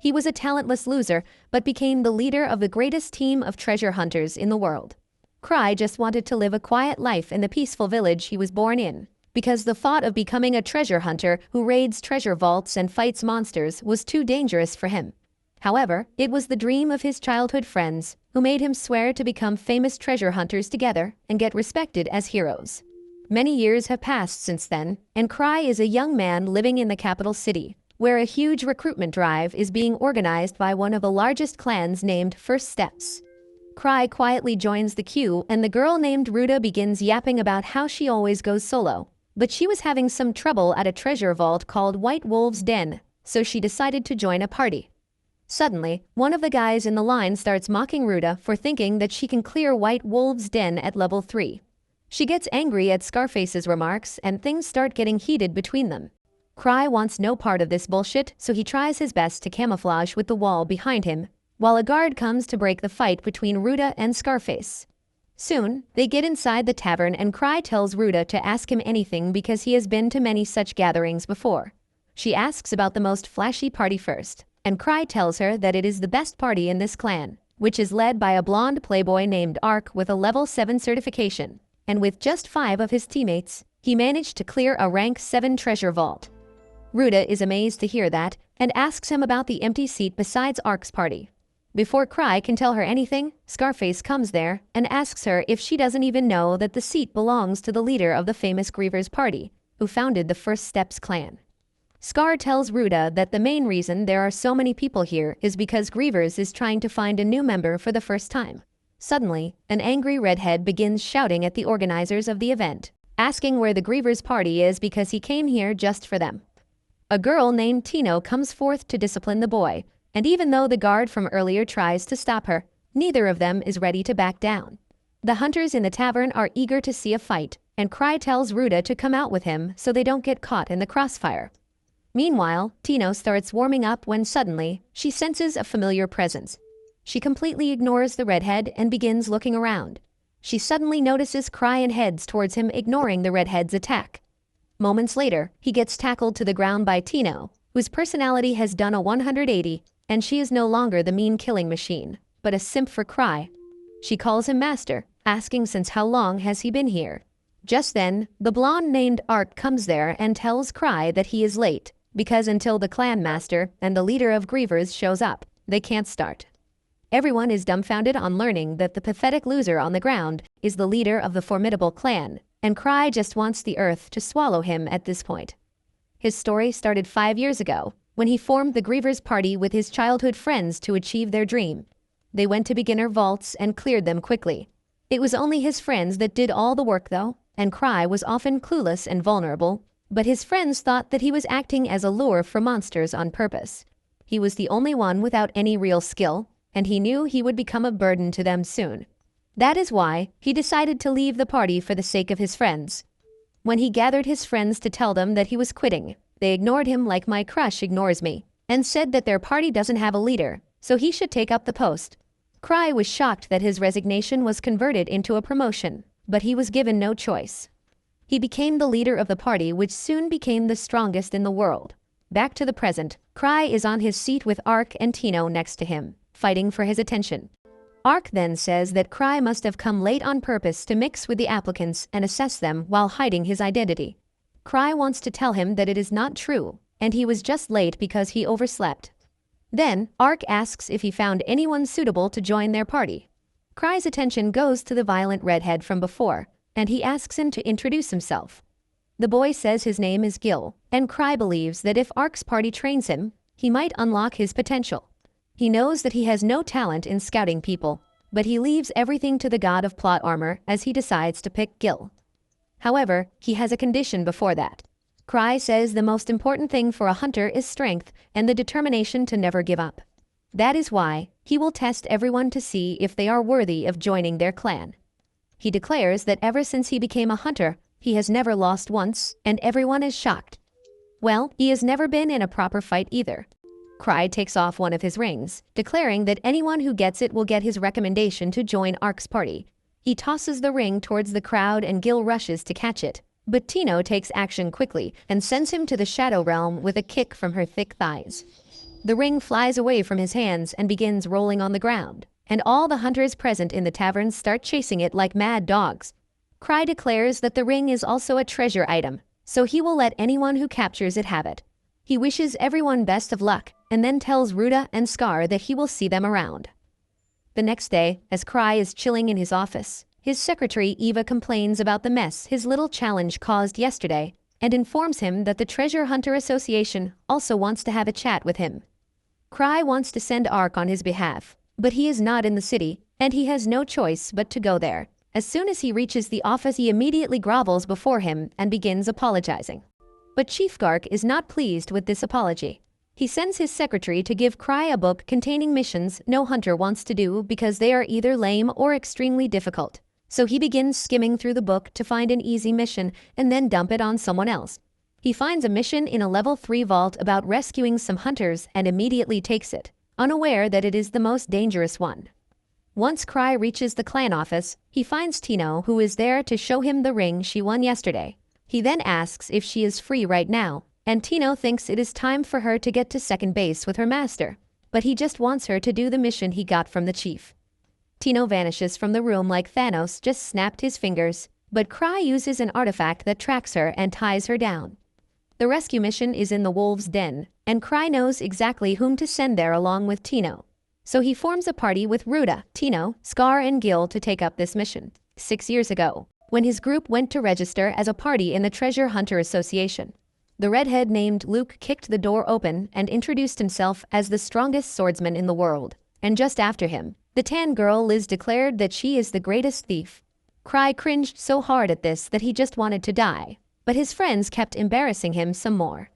He was a talentless loser, but became the leader of the greatest team of treasure hunters in the world. Cry just wanted to live a quiet life in the peaceful village he was born in, because the thought of becoming a treasure hunter who raids treasure vaults and fights monsters was too dangerous for him. However, it was the dream of his childhood friends, who made him swear to become famous treasure hunters together and get respected as heroes. Many years have passed since then, and Cry is a young man living in the capital city, where a huge recruitment drive is being organized by one of the largest clans named First Steps. Cry quietly joins the queue, and the girl named Ruta begins yapping about how she always goes solo. But she was having some trouble at a treasure vault called White Wolf's Den, so she decided to join a party. Suddenly, one of the guys in the line starts mocking Ruta for thinking that she can clear White Wolf's Den at level 3. She gets angry at Scarface's remarks, and things start getting heated between them. Cry wants no part of this bullshit, so he tries his best to camouflage with the wall behind him, while a guard comes to break the fight between Ruta and Scarface. Soon, they get inside the tavern and Cry tells Ruta to ask him anything because he has been to many such gatherings before. She asks about the most flashy party first, and Cry tells her that it is the best party in this clan, which is led by a blonde playboy named Ark with a level 7 certification, and with just 5 of his teammates, he managed to clear a rank 7 treasure vault. Ruta is amazed to hear that and asks him about the empty seat besides Ark's party. Before Cry can tell her anything, Scarface comes there and asks her if she doesn't even know that the seat belongs to the leader of the famous Grievers party, who founded the First Steps clan. Scar tells Ruta that the main reason there are so many people here is because Grievers is trying to find a new member for the first time. Suddenly, an angry redhead begins shouting at the organizers of the event, asking where the Grievers party is because he came here just for them. A girl named Tino comes forth to discipline the boy, and even though the guard from earlier tries to stop her, neither of them is ready to back down. The hunters in the tavern are eager to see a fight, and Cry tells Ruta to come out with him so they don't get caught in the crossfire. Meanwhile, Tino starts warming up when suddenly, she senses a familiar presence. She completely ignores the redhead and begins looking around. She suddenly notices Cry and heads towards him, ignoring the redhead's attack. Moments later, he gets tackled to the ground by Tino, whose personality has done a 180, and she is no longer the mean killing machine, but a simp for Cry. She calls him master, asking since how long has he been here. Just then, the blonde named Ark comes there and tells Cry that he is late, because until the clan master and the leader of Grievers shows up, they can't start. Everyone is dumbfounded on learning that the pathetic loser on the ground is the leader of the formidable clan, and Cry just wants the earth to swallow him at this point. His story started 5 years ago, when he formed the Grievers party with his childhood friends to achieve their dream. They went to beginner vaults and cleared them quickly. It was only his friends that did all the work though, and Cry was often clueless and vulnerable, but his friends thought that he was acting as a lure for monsters on purpose. He was the only one without any real skill, and he knew he would become a burden to them soon. That is why he decided to leave the party for the sake of his friends. When he gathered his friends to tell them that he was quitting, they ignored him like my crush ignores me, and said that their party doesn't have a leader, so he should take up the post. Cry was shocked that his resignation was converted into a promotion, but he was given no choice. He became the leader of the party, which soon became the strongest in the world. Back to the present, Cry is on his seat with Ark and Tino next to him, fighting for his attention. Ark then says that Cry must have come late on purpose to mix with the applicants and assess them while hiding his identity. Cry wants to tell him that it is not true, and he was just late because he overslept. Then, Ark asks if he found anyone suitable to join their party. Cry's attention goes to the violent redhead from before, and he asks him to introduce himself. The boy says his name is Gil, and Cry believes that if Ark's party trains him, he might unlock his potential. He knows that he has no talent in scouting people, but he leaves everything to the god of plot armor as he decides to pick Gil. However, he has a condition before that. Cry says the most important thing for a hunter is strength and the determination to never give up. That is why he will test everyone to see if they are worthy of joining their clan. He declares that ever since he became a hunter, he has never lost once, and everyone is shocked. Well, he has never been in a proper fight either. Cry takes off one of his rings, declaring that anyone who gets it will get his recommendation to join Ark's party. He tosses the ring towards the crowd and Gil rushes to catch it, but Tino takes action quickly and sends him to the Shadow Realm with a kick from her thick thighs. The ring flies away from his hands and begins rolling on the ground, and all the hunters present in the tavern start chasing it like mad dogs. Cry declares that the ring is also a treasure item, so he will let anyone who captures it have it. He wishes everyone best of luck, and then tells Ruda and Scar that he will see them around. The next day, as Cry is chilling in his office, his secretary Eva complains about the mess his little challenge caused yesterday, and informs him that the Treasure Hunter Association also wants to have a chat with him. Cry wants to send Ark on his behalf, but he is not in the city, and he has no choice but to go there. As soon as he reaches the office, he immediately grovels before him and begins apologizing. But Chief Gark is not pleased with this apology. He sends his secretary to give Cry a book containing missions no hunter wants to do because they are either lame or extremely difficult. So he begins skimming through the book to find an easy mission and then dump it on someone else. He finds a mission in a level 3 vault about rescuing some hunters and immediately takes it, unaware that it is the most dangerous one. Once Cry reaches the clan office, he finds Tino, who is there to show him the ring she won yesterday. He then asks if she is free right now, and Tino thinks it is time for her to get to second base with her master, but he just wants her to do the mission he got from the chief. Tino vanishes from the room like Thanos just snapped his fingers, but Cry uses an artifact that tracks her and ties her down. The rescue mission is in the wolves' den, and Cry knows exactly whom to send there along with Tino. So he forms a party with Ruda, Tino, Scar, and Gil to take up this mission. 6 years ago, when his group went to register as a party in the Treasure Hunter Association, the redhead named Luke kicked the door open and introduced himself as the strongest swordsman in the world. And just after him, the tan girl Liz declared that she is the greatest thief. Cry cringed so hard at this that he just wanted to die, but his friends kept embarrassing him some more.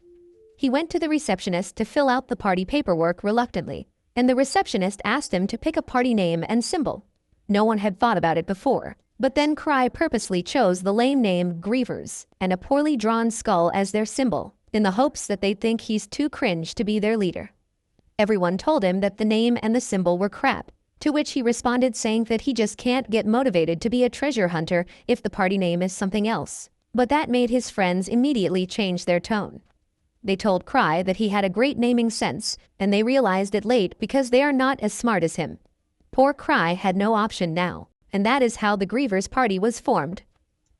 He went to the receptionist to fill out the party paperwork reluctantly, and the receptionist asked him to pick a party name and symbol. No one had thought about it before, but then Cry purposely chose the lame name Grievers and a poorly drawn skull as their symbol, in the hopes that they'd think he's too cringe to be their leader. Everyone told him that the name and the symbol were crap, to which he responded saying that he just can't get motivated to be a treasure hunter if the party name is something else. But that made his friends immediately change their tone. They told Cry that he had a great naming sense, and they realized it late because they are not as smart as him. Poor Cry had no option now, and that is how the Grievers party was formed.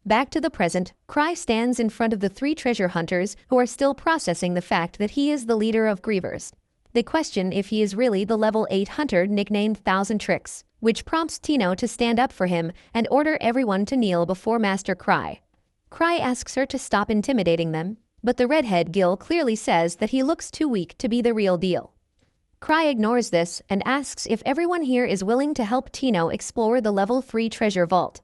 Back to the present, Cry stands in front of the 3 treasure hunters who are still processing the fact that he is the leader of Grievers. They question if he is really the level 8 hunter nicknamed Thousand Tricks, which prompts Tino to stand up for him and order everyone to kneel before Master Cry. Cry asks her to stop intimidating them, but the redhead Gil clearly says that he looks too weak to be the real deal. Cry ignores this and asks if everyone here is willing to help Tino explore the level 3 treasure vault.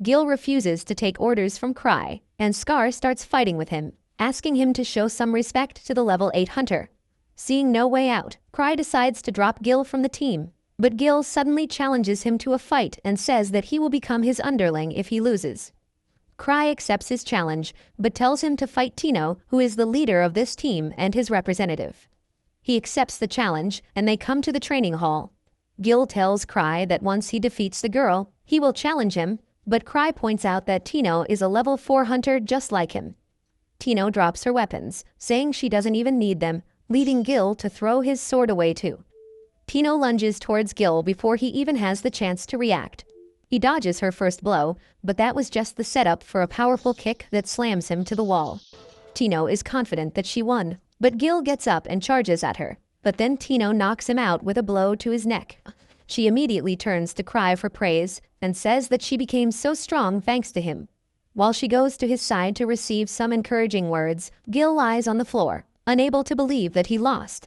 Gil refuses to take orders from Cry, and Scar starts fighting with him, asking him to show some respect to the level 8 hunter. Seeing no way out, Cry decides to drop Gil from the team, but Gil suddenly challenges him to a fight and says that he will become his underling if he loses. Cry accepts his challenge, but tells him to fight Tino, who is the leader of this team and his representative. He accepts the challenge, and they come to the training hall. Gil tells Cry that once he defeats the girl, he will challenge him, but Cry points out that Tino is a level 4 hunter just like him. Tino drops her weapons, saying she doesn't even need them, leading Gil to throw his sword away too. Tino lunges towards Gil before he even has the chance to react. He dodges her first blow, but that was just the setup for a powerful kick that slams him to the wall. Tino is confident that she won, but Gil gets up and charges at her, but then Tino knocks him out with a blow to his neck. She immediately turns to Cry for praise and says that she became so strong thanks to him. While she goes to his side to receive some encouraging words, Gil lies on the floor, unable to believe that he lost.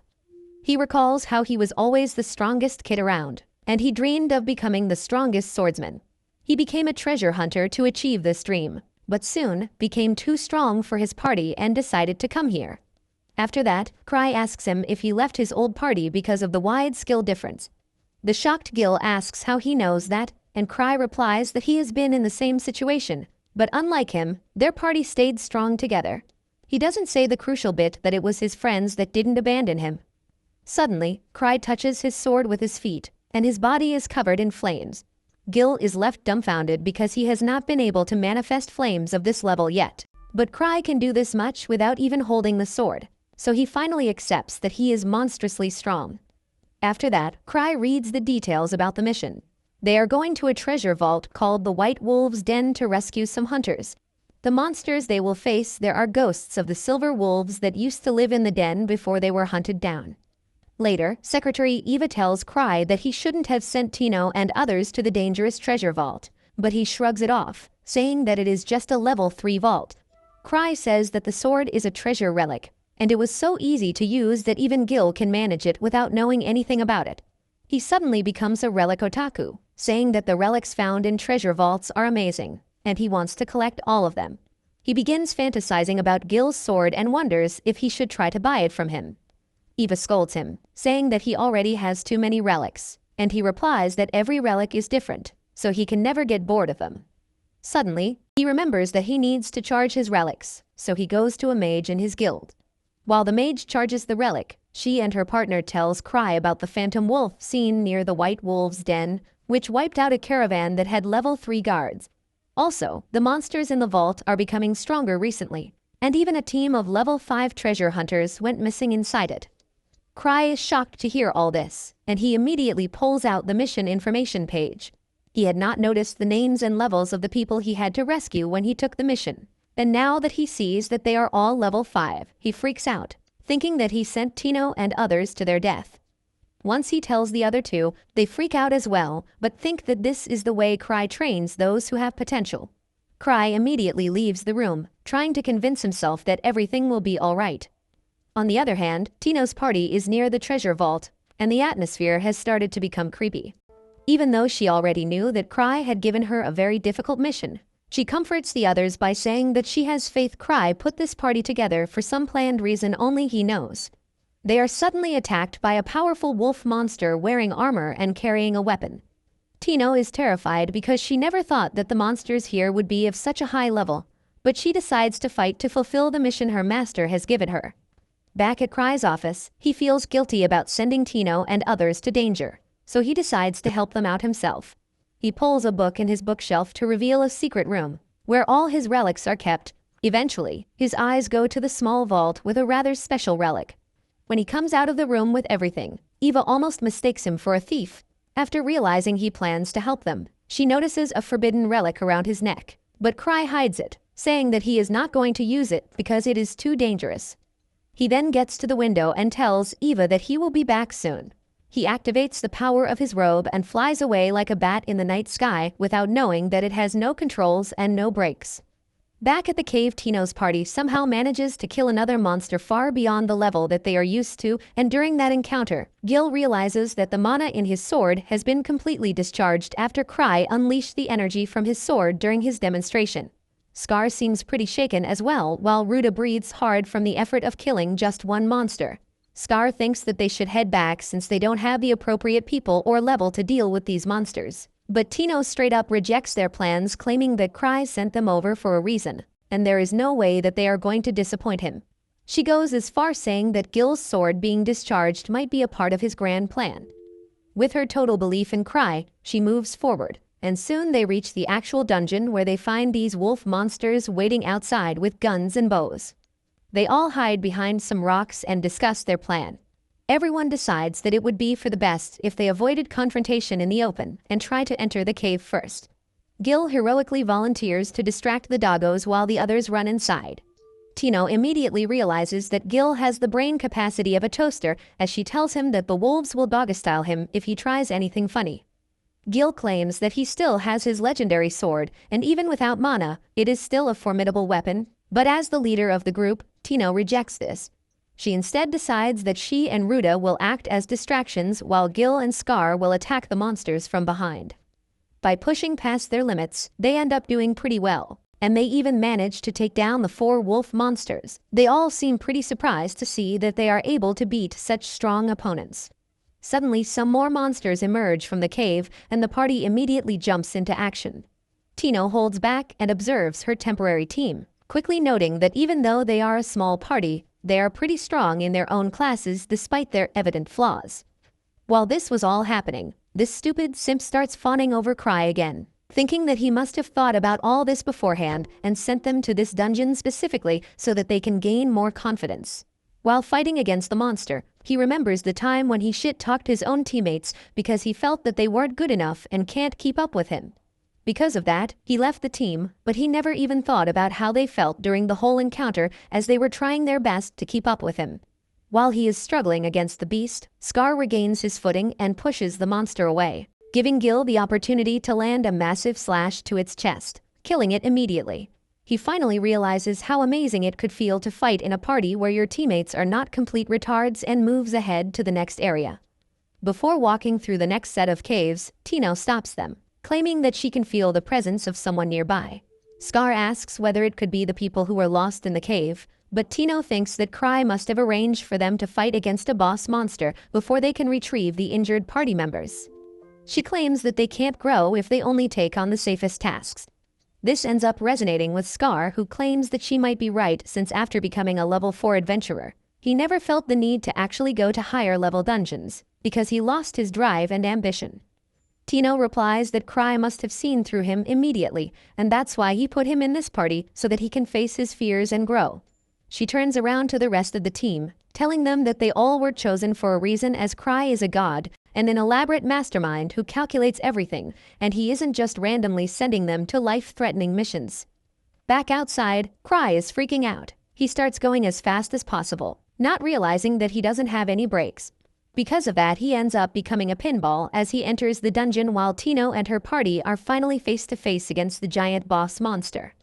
He recalls how he was always the strongest kid around, and he dreamed of becoming the strongest swordsman. He became a treasure hunter to achieve this dream, but soon became too strong for his party and decided to come here. After that, Cry asks him if he left his old party because of the wide skill difference. The shocked Gil asks how he knows that, and Cry replies that he has been in the same situation, but unlike him, their party stayed strong together. He doesn't say the crucial bit that it was his friends that didn't abandon him. Suddenly, Cry touches his sword with his feet, and his body is covered in flames. Gil is left dumbfounded because he has not been able to manifest flames of this level yet. But Cry can do this much without even holding the sword. so he finally accepts that he is monstrously strong. After that, Cry reads the details about the mission. They are going to a treasure vault called the White Wolves' Den to rescue some hunters. The monsters they will face there are ghosts of the silver wolves that used to live in the den before they were hunted down. Later, Secretary Eva tells Cry that he shouldn't have sent Tino and others to the dangerous treasure vault, but he shrugs it off, saying that it is just a level 3 vault. Cry says that the sword is a treasure relic, and it was so easy to use that even Gil can manage it without knowing anything about it. He suddenly becomes a relic otaku, saying that the relics found in treasure vaults are amazing, and he wants to collect all of them. He begins fantasizing about Gil's sword and wonders if he should try to buy it from him. Eva scolds him, saying that he already has too many relics, and he replies that every relic is different, so he can never get bored of them. Suddenly, he remembers that he needs to charge his relics, so he goes to a mage in his guild. While the mage charges the relic, she and her partner tells Cry about the phantom wolf seen near the White Wolves' Den, which wiped out a caravan that had level 3 guards. Also, the monsters in the vault are becoming stronger recently, and even a team of level 5 treasure hunters went missing inside it. Cry is shocked to hear all this, and he immediately pulls out the mission information page. He had not noticed the names and levels of the people he had to rescue when he took the mission, and now that he sees that they are all level 5, he freaks out, thinking that he sent Tino and others to their death. Once he tells the other two, they freak out as well, but think that this is the way Cry trains those who have potential. Cry immediately leaves the room, trying to convince himself that everything will be all right. On the other hand, Tino's party is near the treasure vault, and the atmosphere has started to become creepy. Even though she already knew that Cry had given her a very difficult mission, she comforts the others by saying that she has faith Cry put this party together for some planned reason only he knows. They are suddenly attacked by a powerful wolf monster wearing armor and carrying a weapon. Tino is terrified because she never thought that the monsters here would be of such a high level, but she decides to fight to fulfill the mission her master has given her. Back at Cry's office, he feels guilty about sending Tino and others to danger, so he decides to help them out himself. He pulls a book in his bookshelf to reveal a secret room, where all his relics are kept. Eventually, his eyes go to the small vault with a rather special relic. When he comes out of the room with everything, Eva almost mistakes him for a thief. After realizing he plans to help them, she notices a forbidden relic around his neck, but Cry hides it, saying that he is not going to use it because it is too dangerous. He then gets to the window and tells Eva that he will be back soon. He activates the power of his robe and flies away like a bat in the night sky without knowing that it has no controls and no brakes. Back at the cave, Tino's party somehow manages to kill another monster far beyond the level that they are used to, and during that encounter, Gil realizes that the mana in his sword has been completely discharged after Cry unleashed the energy from his sword during his demonstration. Scar seems pretty shaken as well, while Ruda breathes hard from the effort of killing just one monster. Scar thinks that they should head back since they don't have the appropriate people or level to deal with these monsters. But Tino straight up rejects their plans, claiming that Cry sent them over for a reason, and there is no way that they are going to disappoint him. She goes as far saying that Gil's sword being discharged might be a part of his grand plan. With her total belief in Cry, she moves forward, and soon they reach the actual dungeon where they find these wolf monsters waiting outside with guns and bows. They all hide behind some rocks and discuss their plan. Everyone decides that it would be for the best if they avoided confrontation in the open and try to enter the cave first. Gil heroically volunteers to distract the doggos while the others run inside. Tino immediately realizes that Gil has the brain capacity of a toaster as she tells him that the wolves will doggo-style him if he tries anything funny. Gil claims that he still has his legendary sword, and even without mana, it is still a formidable weapon, but as the leader of the group, Tino rejects this. She instead decides that she and Ruda will act as distractions while Gil and Scar will attack the monsters from behind. By pushing past their limits, they end up doing pretty well, and they even manage to take down the 4 wolf monsters. They all seem pretty surprised to see that they are able to beat such strong opponents. Suddenly, some more monsters emerge from the cave, and the party immediately jumps into action. Tino holds back and observes her temporary team, quickly noting that even though they are a small party, they are pretty strong in their own classes despite their evident flaws. While this was all happening, this stupid simp starts fawning over Cry again, thinking that he must have thought about all this beforehand and sent them to this dungeon specifically so that they can gain more confidence. While fighting against the monster, he remembers the time when he shit-talked his own teammates because he felt that they weren't good enough and can't keep up with him. Because of that, he left the team, but he never even thought about how they felt during the whole encounter as they were trying their best to keep up with him. While he is struggling against the beast, Scar regains his footing and pushes the monster away, giving Gil the opportunity to land a massive slash to its chest, killing it immediately. He finally realizes how amazing it could feel to fight in a party where your teammates are not complete retards and moves ahead to the next area. Before walking through the next set of caves, Tino stops them, claiming that she can feel the presence of someone nearby. Scar asks whether it could be the people who were lost in the cave, but Tino thinks that Cry must have arranged for them to fight against a boss monster before they can retrieve the injured party members. She claims that they can't grow if they only take on the safest tasks. This ends up resonating with Scar, who claims that she might be right since after becoming a level 4 adventurer, he never felt the need to actually go to higher level dungeons, because he lost his drive and ambition. Tino replies that Cry must have seen through him immediately, and that's why he put him in this party so that he can face his fears and grow. She turns around to the rest of the team, telling them that they all were chosen for a reason, as Cry is a god and an elaborate mastermind who calculates everything, and he isn't just randomly sending them to life-threatening missions. Back outside, Cry is freaking out. He starts going as fast as possible, not realizing that he doesn't have any brakes. Because of that, he ends up becoming a pinball as he enters the dungeon while Tino and her party are finally face to face against the giant boss monster.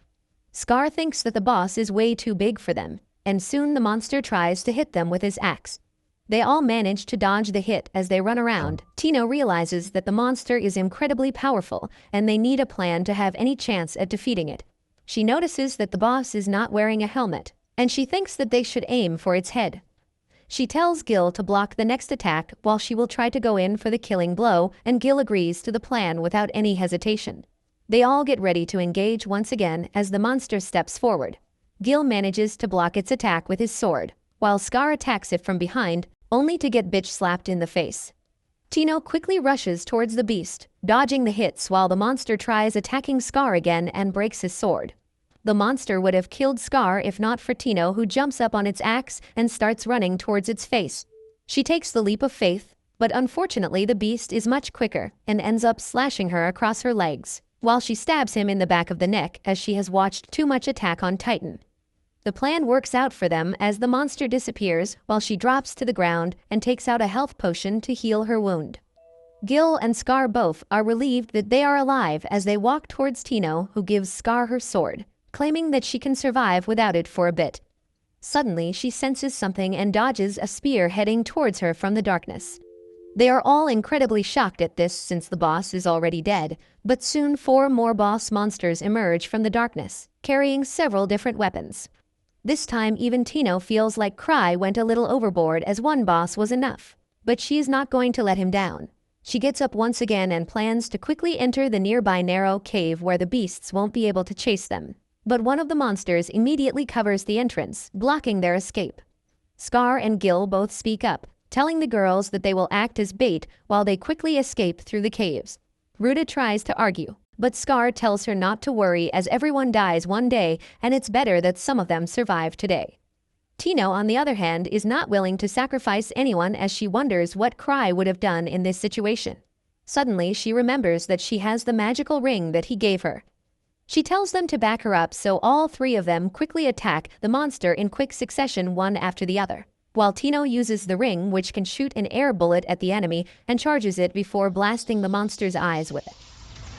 Scar thinks that the boss is way too big for them, and soon the monster tries to hit them with his axe. They all manage to dodge the hit as they run around. Tino realizes that the monster is incredibly powerful and they need a plan to have any chance at defeating it. She notices that the boss is not wearing a helmet, and she thinks that they should aim for its head. She tells Gil to block the next attack while she will try to go in for the killing blow, and Gil agrees to the plan without any hesitation. They all get ready to engage once again as the monster steps forward. Gil manages to block its attack with his sword, while Scar attacks it from behind, only to get bitch slapped in the face. Tino quickly rushes towards the beast, dodging the hits while the monster tries attacking Scar again and breaks his sword. The monster would have killed Scar if not for Tino, who jumps up on its axe and starts running towards its face. She takes the leap of faith, but unfortunately the beast is much quicker and ends up slashing her across her legs, while she stabs him in the back of the neck as she has watched too much Attack on Titan. The plan works out for them as the monster disappears while she drops to the ground and takes out a health potion to heal her wound. Gil and Scar both are relieved that they are alive as they walk towards Tino, who gives Scar her sword, claiming that she can survive without it for a bit. Suddenly, she senses something and dodges a spear heading towards her from the darkness. They are all incredibly shocked at this since the boss is already dead, but soon 4 more boss monsters emerge from the darkness, carrying several different weapons. This time, even Tino feels like Cry went a little overboard, as one boss was enough. But she is not going to let him down. She gets up once again and plans to quickly enter the nearby narrow cave where the beasts won't be able to chase them. But one of the monsters immediately covers the entrance, blocking their escape. Scar and Gil both speak up, telling the girls that they will act as bait while they quickly escape through the caves. Ruta tries to argue, but Scar tells her not to worry, as everyone dies one day and it's better that some of them survive today. Tino, on the other hand, is not willing to sacrifice anyone as she wonders what Cry would have done in this situation. Suddenly, she remembers that she has the magical ring that he gave her. She tells them to back her up, so all 3 of them quickly attack the monster in quick succession, one after the other, while Tino uses the ring, which can shoot an air bullet at the enemy, and charges it before blasting the monster's eyes with it.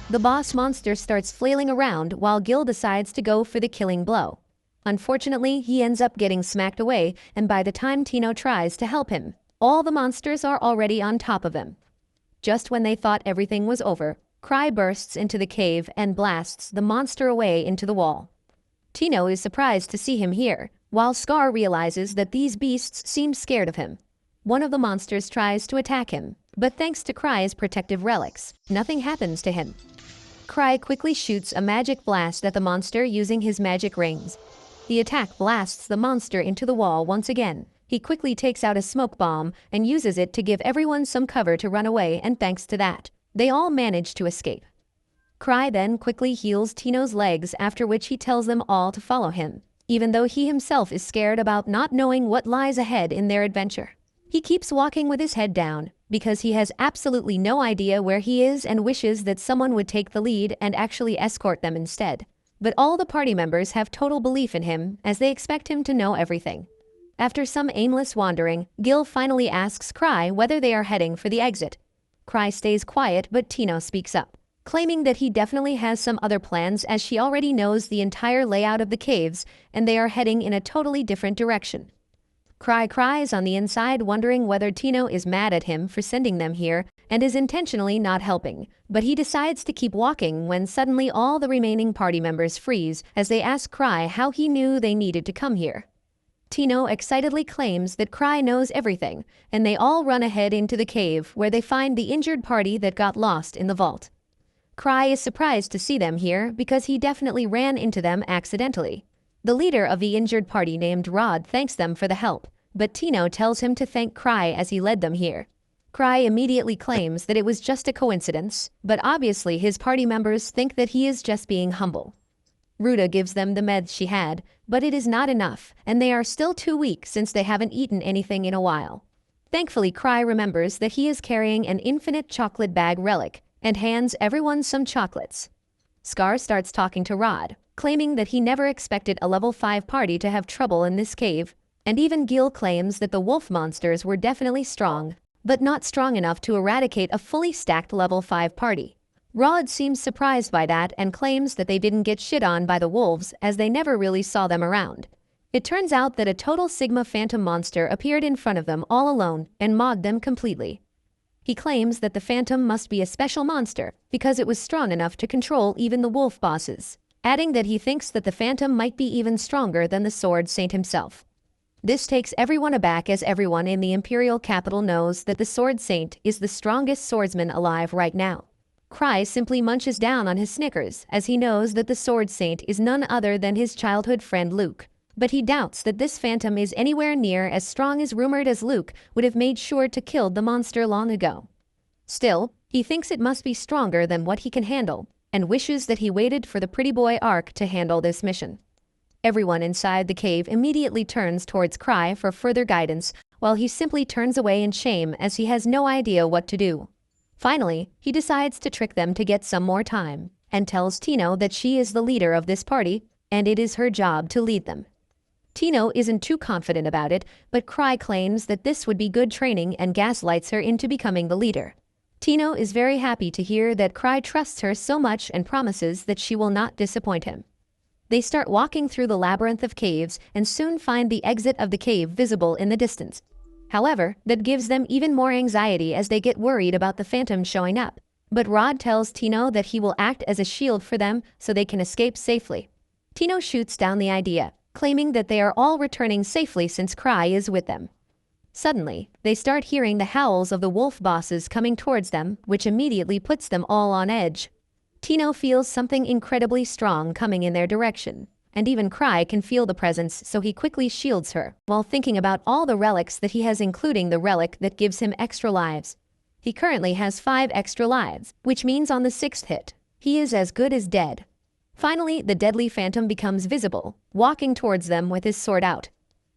The boss monster starts flailing around while Gil decides to go for the killing blow. Unfortunately, he ends up getting smacked away, and by the time Tino tries to help him, all the monsters are already on top of him. Just when they thought everything was over, Cry bursts into the cave and blasts the monster away into the wall. Tino is surprised to see him here, while Scar realizes that these beasts seem scared of him. One of the monsters tries to attack him, but thanks to Cry's protective relics, nothing happens to him. Cry quickly shoots a magic blast at the monster using his magic rings. The attack blasts the monster into the wall once again. He quickly takes out a smoke bomb and uses it to give everyone some cover to run away, and thanks to that, they all manage to escape. Cry then quickly heals Tino's legs, after which he tells them all to follow him. even though he himself is scared about not knowing what lies ahead in their adventure. He keeps walking with his head down, because he has absolutely no idea where he is and wishes that someone would take the lead and actually escort them instead. But all the party members have total belief in him, as they expect him to know everything. After some aimless wandering, Gil finally asks Cry whether they are heading for the exit. Cry stays quiet, but Tino speaks up, claiming that he definitely has some other plans, as she already knows the entire layout of the caves and they are heading in a totally different direction. Cry cries on the inside, wondering whether Tino is mad at him for sending them here and is intentionally not helping, but he decides to keep walking when suddenly all the remaining party members freeze as they ask Cry how he knew they needed to come here. Tino excitedly claims that Cry knows everything, and they all run ahead into the cave where they find the injured party that got lost in the vault. Cry is surprised to see them here because he definitely ran into them accidentally. The leader of the injured party named Rod thanks them for the help, but Tino tells him to thank Cry as he led them here. Cry immediately claims that it was just a coincidence, but obviously his party members think that he is just being humble. Ruta gives them the meds she had, but it is not enough, and they are still too weak since they haven't eaten anything in a while. Thankfully, Cry remembers that he is carrying an infinite chocolate bag relic and hands everyone some chocolates. Scar starts talking to Rod, claiming that he never expected a level 5 party to have trouble in this cave, and even Gil claims that the wolf monsters were definitely strong, but not strong enough to eradicate a fully stacked level 5 party. Rod seems surprised by that and claims that they didn't get shit on by the wolves as they never really saw them around. It turns out that a total Sigma phantom monster appeared in front of them all alone and mauled them completely. He claims that the phantom must be a special monster because it was strong enough to control even the wolf bosses, adding that he thinks that the phantom might be even stronger than the Sword Saint himself. This takes everyone aback, as everyone in the Imperial capital knows that the Sword Saint is the strongest swordsman alive right now. Cry simply munches down on his Snickers as he knows that the Sword Saint is none other than his childhood friend Luke, but he doubts that this phantom is anywhere near as strong as rumored, as Luke would have made sure to kill the monster long ago. Still, he thinks it must be stronger than what he can handle and wishes that he waited for the pretty boy Ark to handle this mission. Everyone inside the cave immediately turns towards Cry for further guidance, while he simply turns away in shame as he has no idea what to do. Finally, he decides to trick them to get some more time, and tells Tino that she is the leader of this party, and it is her job to lead them. Tino isn't too confident about it, but Cry claims that this would be good training and gaslights her into becoming the leader. Tino is very happy to hear that Cry trusts her so much and promises that she will not disappoint him. They start walking through the labyrinth of caves and soon find the exit of the cave visible in the distance. However, that gives them even more anxiety as they get worried about the phantom showing up. But Rod tells Tino that he will act as a shield for them so they can escape safely. Tino shoots down the idea, claiming that they are all returning safely since Cry is with them. Suddenly, they start hearing the howls of the wolf bosses coming towards them, which immediately puts them all on edge. Tino feels something incredibly strong coming in their direction, and even Cry can feel the presence, so he quickly shields her, while thinking about all the relics that he has, including the relic that gives him extra lives. He currently has 5 extra lives, which means on the 6th hit, he is as good as dead. Finally, the deadly phantom becomes visible, walking towards them with his sword out.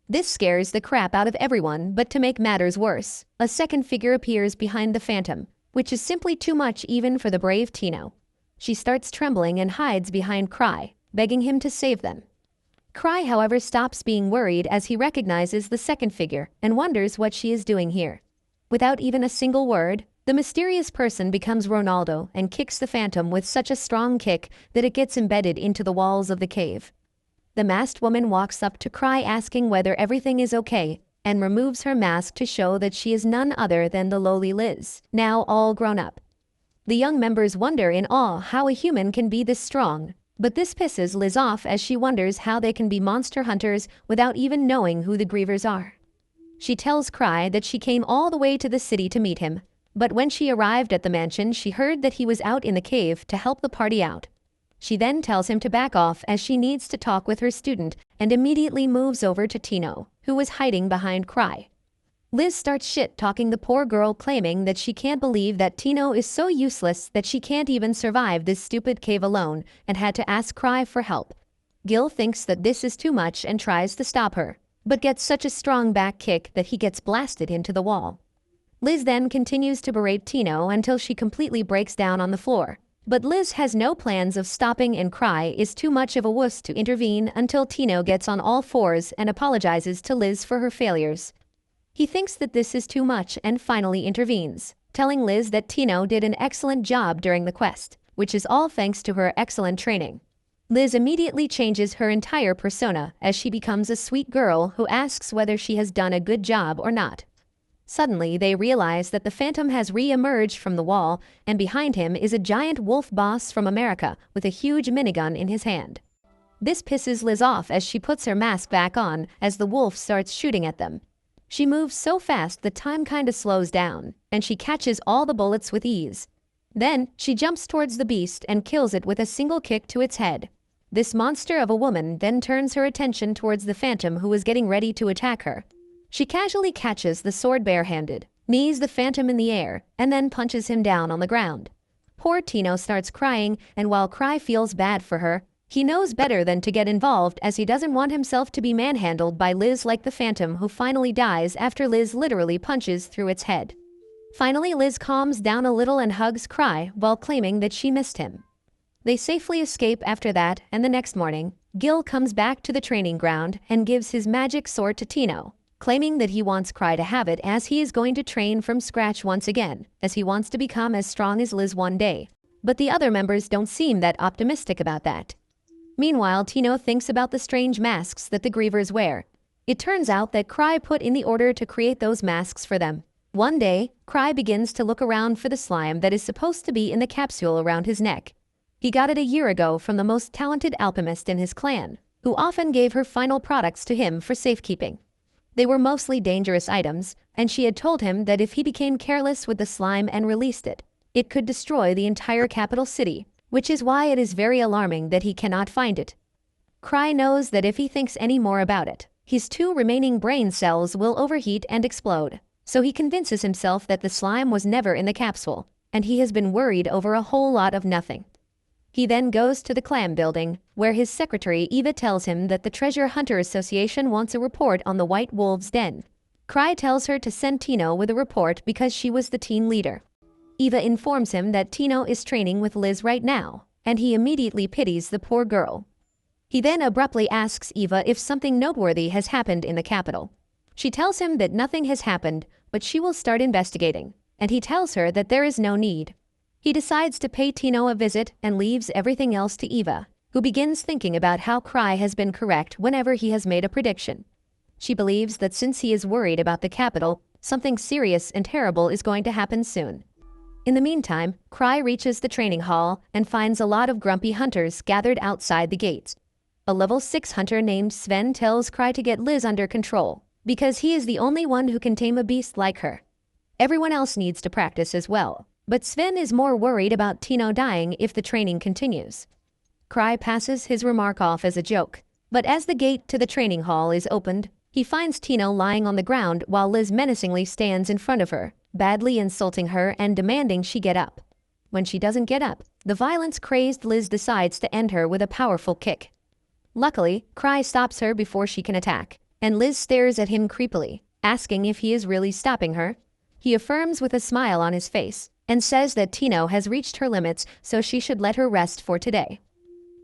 This scares the crap out of everyone, but to make matters worse, a second figure appears behind the phantom, which is simply too much even for the brave Tino. She starts trembling and hides behind Cry, begging him to save them. Cry, however, stops being worried as he recognizes the second figure and wonders what she is doing here. Without even a single word, the mysterious person becomes Ronaldo and kicks the phantom with such a strong kick that it gets embedded into the walls of the cave. The masked woman walks up to Cry asking whether everything is okay and removes her mask to show that she is none other than the lowly Liz, now all grown up. The young members wonder in awe how a human can be this strong, but this pisses Liz off as she wonders how they can be monster hunters without even knowing who the grievers are. She tells Cry that she came all the way to the city to meet him, but when she arrived at the mansion she heard that he was out in the cave to help the party out. She then tells him to back off as she needs to talk with her student and immediately moves over to Tino, who was hiding behind Cry. Liz starts shit-talking the poor girl, claiming that she can't believe that Tino is so useless that she can't even survive this stupid cave alone and had to ask Cry for help. Gil thinks that this is too much and tries to stop her, but gets such a strong back kick that he gets blasted into the wall. Liz then continues to berate Tino until she completely breaks down on the floor. But Liz has no plans of stopping, and Cry is too much of a wuss to intervene until Tino gets on all fours and apologizes to Liz for her failures. He thinks that this is too much and finally intervenes, telling Liz that Tino did an excellent job during the quest, which is all thanks to her excellent training. Liz immediately changes her entire persona as she becomes a sweet girl who asks whether she has done a good job or not. Suddenly, they realize that the Phantom has re-emerged from the wall, and behind him is a giant wolf boss from America with a huge minigun in his hand. This pisses Liz off as she puts her mask back on as the wolf starts shooting at them. She moves so fast that time kinda slows down, and she catches all the bullets with ease. Then, she jumps towards the beast and kills it with a single kick to its head. This monster of a woman then turns her attention towards the Phantom, who is getting ready to attack her. She casually catches the sword barehanded, knees the Phantom in the air, and then punches him down on the ground. Poor Tino starts crying, and while Cry feels bad for her, he knows better than to get involved as he doesn't want himself to be manhandled by Liz like the Phantom, who finally dies after Liz literally punches through its head. Finally, Liz calms down a little and hugs Cry while claiming that she missed him. They safely escape after that, and the next morning, Gil comes back to the training ground and gives his magic sword to Tino, claiming that he wants Cry to have it as he is going to train from scratch once again, as he wants to become as strong as Liz one day. But the other members don't seem that optimistic about that. Meanwhile, Tino thinks about the strange masks that the Grievers wear. It turns out that Cry put in the order to create those masks for them. One day, Cry begins to look around for the slime that is supposed to be in the capsule around his neck. He got it a year ago from the most talented alchemist in his clan, who often gave her final products to him for safekeeping. They were mostly dangerous items, and she had told him that if he became careless with the slime and released it, it could destroy the entire capital city, which is why it is very alarming that he cannot find it. Cry knows that if he thinks any more about it, his 2 remaining brain cells will overheat and explode, so he convinces himself that the slime was never in the capsule, and he has been worried over a whole lot of nothing. He then goes to the clam building, where his secretary Eva tells him that the Treasure Hunter Association wants a report on the White Wolf's den. Cry tells her to send Tino with a report because she was the team leader. Eva informs him that Tino is training with Liz right now, and he immediately pities the poor girl. He then abruptly asks Eva if something noteworthy has happened in the capital. She tells him that nothing has happened, but she will start investigating, and he tells her that there is no need. He decides to pay Tino a visit and leaves everything else to Eva, who begins thinking about how Cry has been correct whenever he has made a prediction. She believes that since he is worried about the capital, something serious and terrible is going to happen soon. In the meantime, Cry reaches the training hall and finds a lot of grumpy hunters gathered outside the gates. A level 6 hunter named Sven tells Cry to get Liz under control, because he is the only one who can tame a beast like her. Everyone else needs to practice as well. But Sven is more worried about Tino dying if the training continues. Cry passes his remark off as a joke, but as the gate to the training hall is opened, he finds Tino lying on the ground while Liz menacingly stands in front of her, badly insulting her and demanding she get up. When she doesn't get up, the violence-crazed Liz decides to end her with a powerful kick. Luckily, Cry stops her before she can attack, and Liz stares at him creepily, asking if he is really stopping her. He affirms with a smile on his face, and says that Tino has reached her limits, so she should let her rest for today.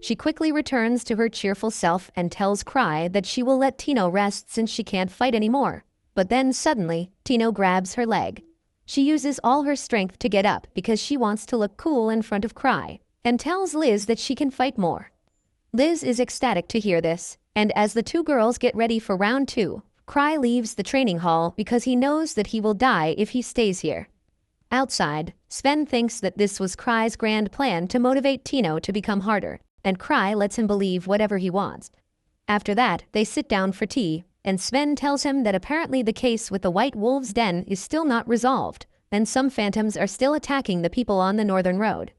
She quickly returns to her cheerful self and tells Cry that she will let Tino rest since she can't fight anymore. But then suddenly, Tino grabs her leg. She uses all her strength to get up because she wants to look cool in front of Cry, and tells Liz that she can fight more. Liz is ecstatic to hear this, and as the 2 girls get ready for round 2, Cry leaves the training hall because he knows that he will die if he stays here. Outside, Sven thinks that this was Cry's grand plan to motivate Tino to become harder, and Cry lets him believe whatever he wants. After that, they sit down for tea, and Sven tells him that apparently the case with the White Wolf's den is still not resolved, and some phantoms are still attacking the people on the northern road.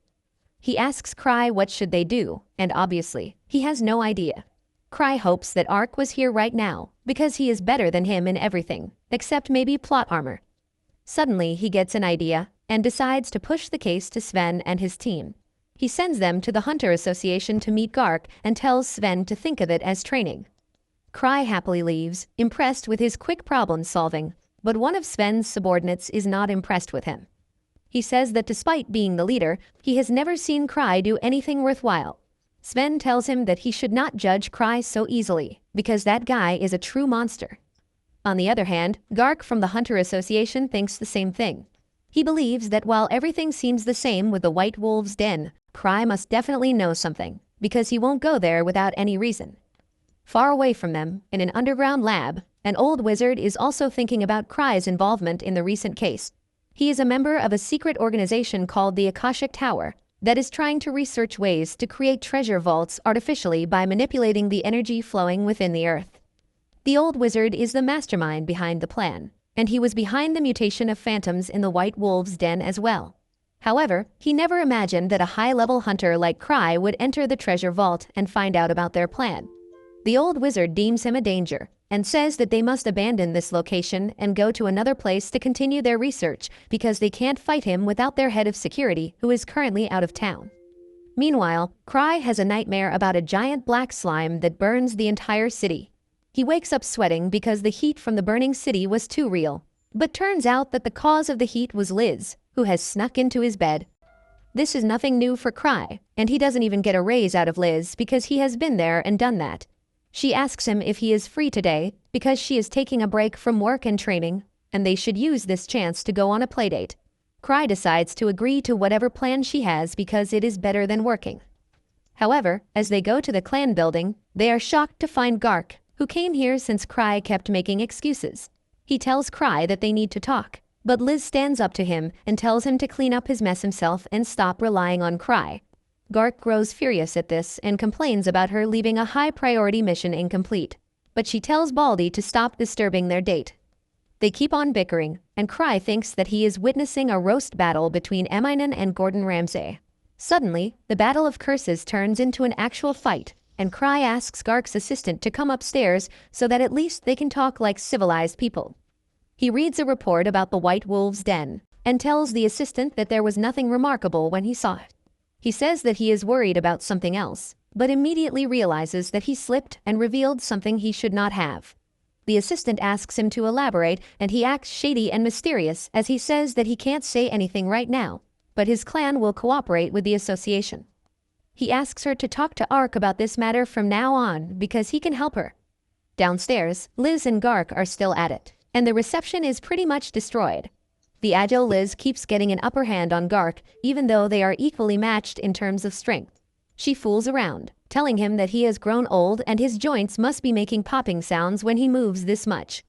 He asks Cry what should they do, and obviously, he has no idea. Cry hopes that Ark was here right now, because he is better than him in everything, except maybe plot armor. Suddenly, he gets an idea and decides to push the case to Sven and his team. He sends them to the Hunter Association to meet Gark and tells Sven to think of it as training. Cry happily leaves, impressed with his quick problem solving, but one of Sven's subordinates is not impressed with him. He says that despite being the leader, he has never seen Cry do anything worthwhile. Sven tells him that he should not judge Cry so easily, because that guy is a true monster. On the other hand, Gark from the Hunter Association thinks the same thing. He believes that while everything seems the same with the White Wolf's den, Cry must definitely know something, because he won't go there without any reason. Far away from them, in an underground lab, an old wizard is also thinking about Cry's involvement in the recent case. He is a member of a secret organization called the Akashic Tower that is trying to research ways to create treasure vaults artificially by manipulating the energy flowing within the earth. The old wizard is the mastermind behind the plan, and he was behind the mutation of phantoms in the White Wolf's den as well. However, he never imagined that a high-level hunter like Cry would enter the treasure vault and find out about their plan. The old wizard deems him a danger and says that they must abandon this location and go to another place to continue their research because they can't fight him without their head of security, who is currently out of town. Meanwhile, Cry has a nightmare about a giant black slime that burns the entire city. He wakes up sweating because the heat from the burning city was too real, but turns out that the cause of the heat was Liz, who has snuck into his bed. This is nothing new for Cry, and he doesn't even get a raise out of Liz because he has been there and done that. She asks him if he is free today because she is taking a break from work and training, and they should use this chance to go on a playdate. Cry decides to agree to whatever plan she has because it is better than working. However, as they go to the clan building, they are shocked to find Gark, who came here since Cry kept making excuses. He tells Cry that they need to talk, but Liz stands up to him and tells him to clean up his mess himself and stop relying on Cry. Gark grows furious at this and complains about her leaving a high-priority mission incomplete, but she tells Baldy to stop disturbing their date. They keep on bickering, and Cry thinks that he is witnessing a roast battle between Eminem and Gordon Ramsay. Suddenly, the Battle of Curses turns into an actual fight, and Cry asks Gark's assistant to come upstairs so that at least they can talk like civilized people. He reads a report about the White Wolf's den and tells the assistant that there was nothing remarkable when he saw it. He says that he is worried about something else, but immediately realizes that he slipped and revealed something he should not have. The assistant asks him to elaborate, and he acts shady and mysterious as he says that he can't say anything right now, but his clan will cooperate with the association. He asks her to talk to Ark about this matter from now on because he can help her. Downstairs, Liz and Gark are still at it, and the reception is pretty much destroyed. The agile Liz keeps getting an upper hand on Gark, even though they are equally matched in terms of strength. She fools around, telling him that he has grown old and his joints must be making popping sounds when he moves this much.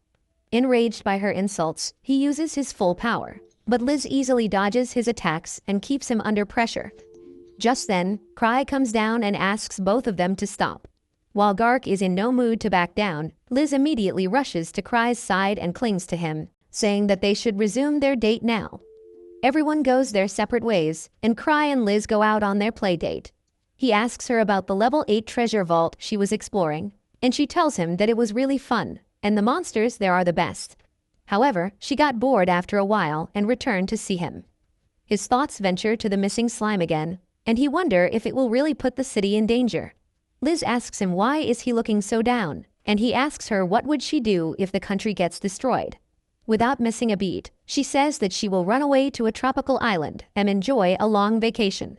Enraged by her insults, he uses his full power, but Liz easily dodges his attacks and keeps him under pressure. Just then, Cry comes down and asks both of them to stop. While Gark is in no mood to back down, Liz immediately rushes to Cry's side and clings to him, saying that they should resume their date now. Everyone goes their separate ways, and Cry and Liz go out on their play date. He asks her about the level 8 treasure vault she was exploring, and she tells him that it was really fun, and the monsters there are the best. However, she got bored after a while and returned to see him. His thoughts venture to the missing slime again, and he wonders if it will really put the city in danger. Liz asks him why is he looking so down, and he asks her what would she do if the country gets destroyed. Without missing a beat, she says that she will run away to a tropical island and enjoy a long vacation.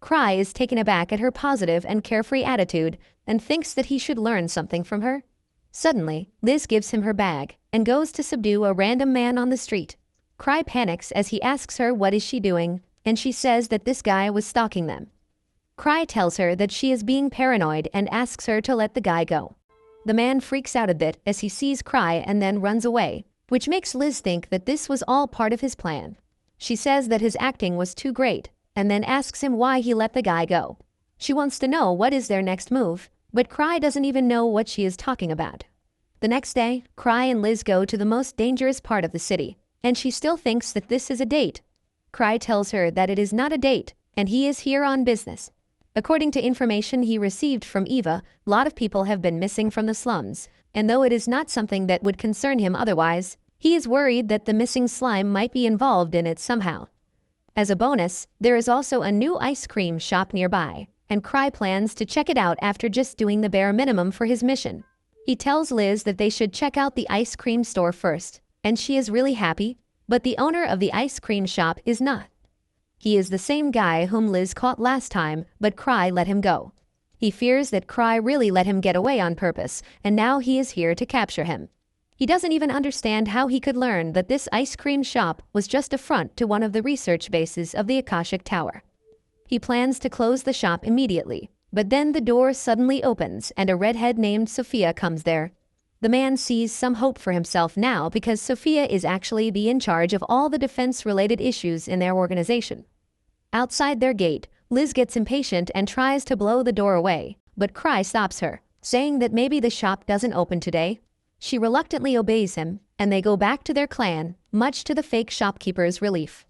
Cry is taken aback at her positive and carefree attitude and thinks that he should learn something from her. Suddenly, Liz gives him her bag and goes to subdue a random man on the street. Cry panics as he asks her what is she doing, and she says that this guy was stalking them. Cry tells her that she is being paranoid and asks her to let the guy go. The man freaks out a bit as he sees Cry and then runs away, which makes Liz think that this was all part of his plan. She says that his acting was too great, and then asks him why he let the guy go. She wants to know what is their next move, but Cry doesn't even know what she is talking about. The next day, Cry and Liz go to the most dangerous part of the city, and she still thinks that this is a date. Cry tells her that it is not a date, and he is here on business. According to information he received from Eva, a lot of people have been missing from the slums, and though it is not something that would concern him otherwise, he is worried that the missing slime might be involved in it somehow. As a bonus, there is also a new ice cream shop nearby, and Cry plans to check it out after just doing the bare minimum for his mission. He tells Liz that they should check out the ice cream store first, and she is really happy, but the owner of the ice cream shop is not. He is the same guy whom Liz caught last time, but Cry let him go. He fears that Cry really let him get away on purpose, and now he is here to capture him. He doesn't even understand how he could learn that this ice cream shop was just a front to one of the research bases of the Akashic Tower. He plans to close the shop immediately, but then the door suddenly opens and a redhead named Sophia comes there. The man sees some hope for himself now because Sophia is actually in charge of all the defense-related issues in their organization. Outside their gate, Liz gets impatient and tries to blow the door away, but Cry stops her, saying that maybe the shop doesn't open today. She reluctantly obeys him, and they go back to their clan, much to the fake shopkeeper's relief.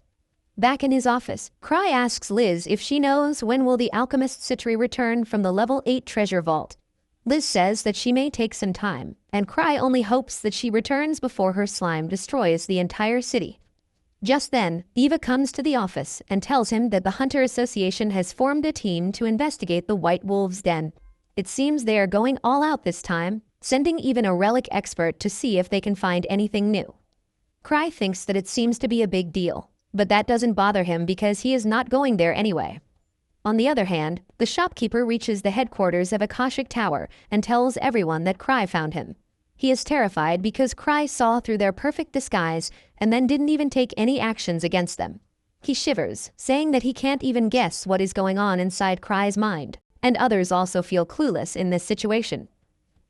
Back in his office, Cry asks Liz if she knows when will the alchemist Citri return from the level 8 treasure vault. Liz says that she may take some time, and Cry only hopes that she returns before her slime destroys the entire city. Just then, Eva comes to the office and tells him that the Hunter Association has formed a team to investigate the White Wolf's den. It seems they are going all out this time, sending even a relic expert to see if they can find anything new. Cry thinks that it seems to be a big deal, but that doesn't bother him because he is not going there anyway. On the other hand, the shopkeeper reaches the headquarters of Akashic Tower and tells everyone that Cry found him. He is terrified because Cry saw through their perfect disguise and then didn't even take any actions against them. He shivers, saying that he can't even guess what is going on inside Cry's mind, and others also feel clueless in this situation.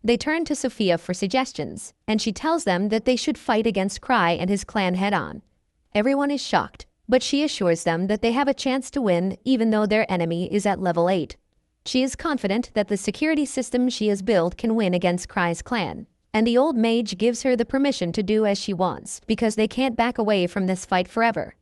They turn to Sophia for suggestions, and she tells them that they should fight against Cry and his clan head-on. Everyone is shocked, but she assures them that they have a chance to win even though their enemy is at level 8. She is confident that the security system she has built can win against Cry's clan, and the old mage gives her the permission to do as she wants because they can't back away from this fight forever.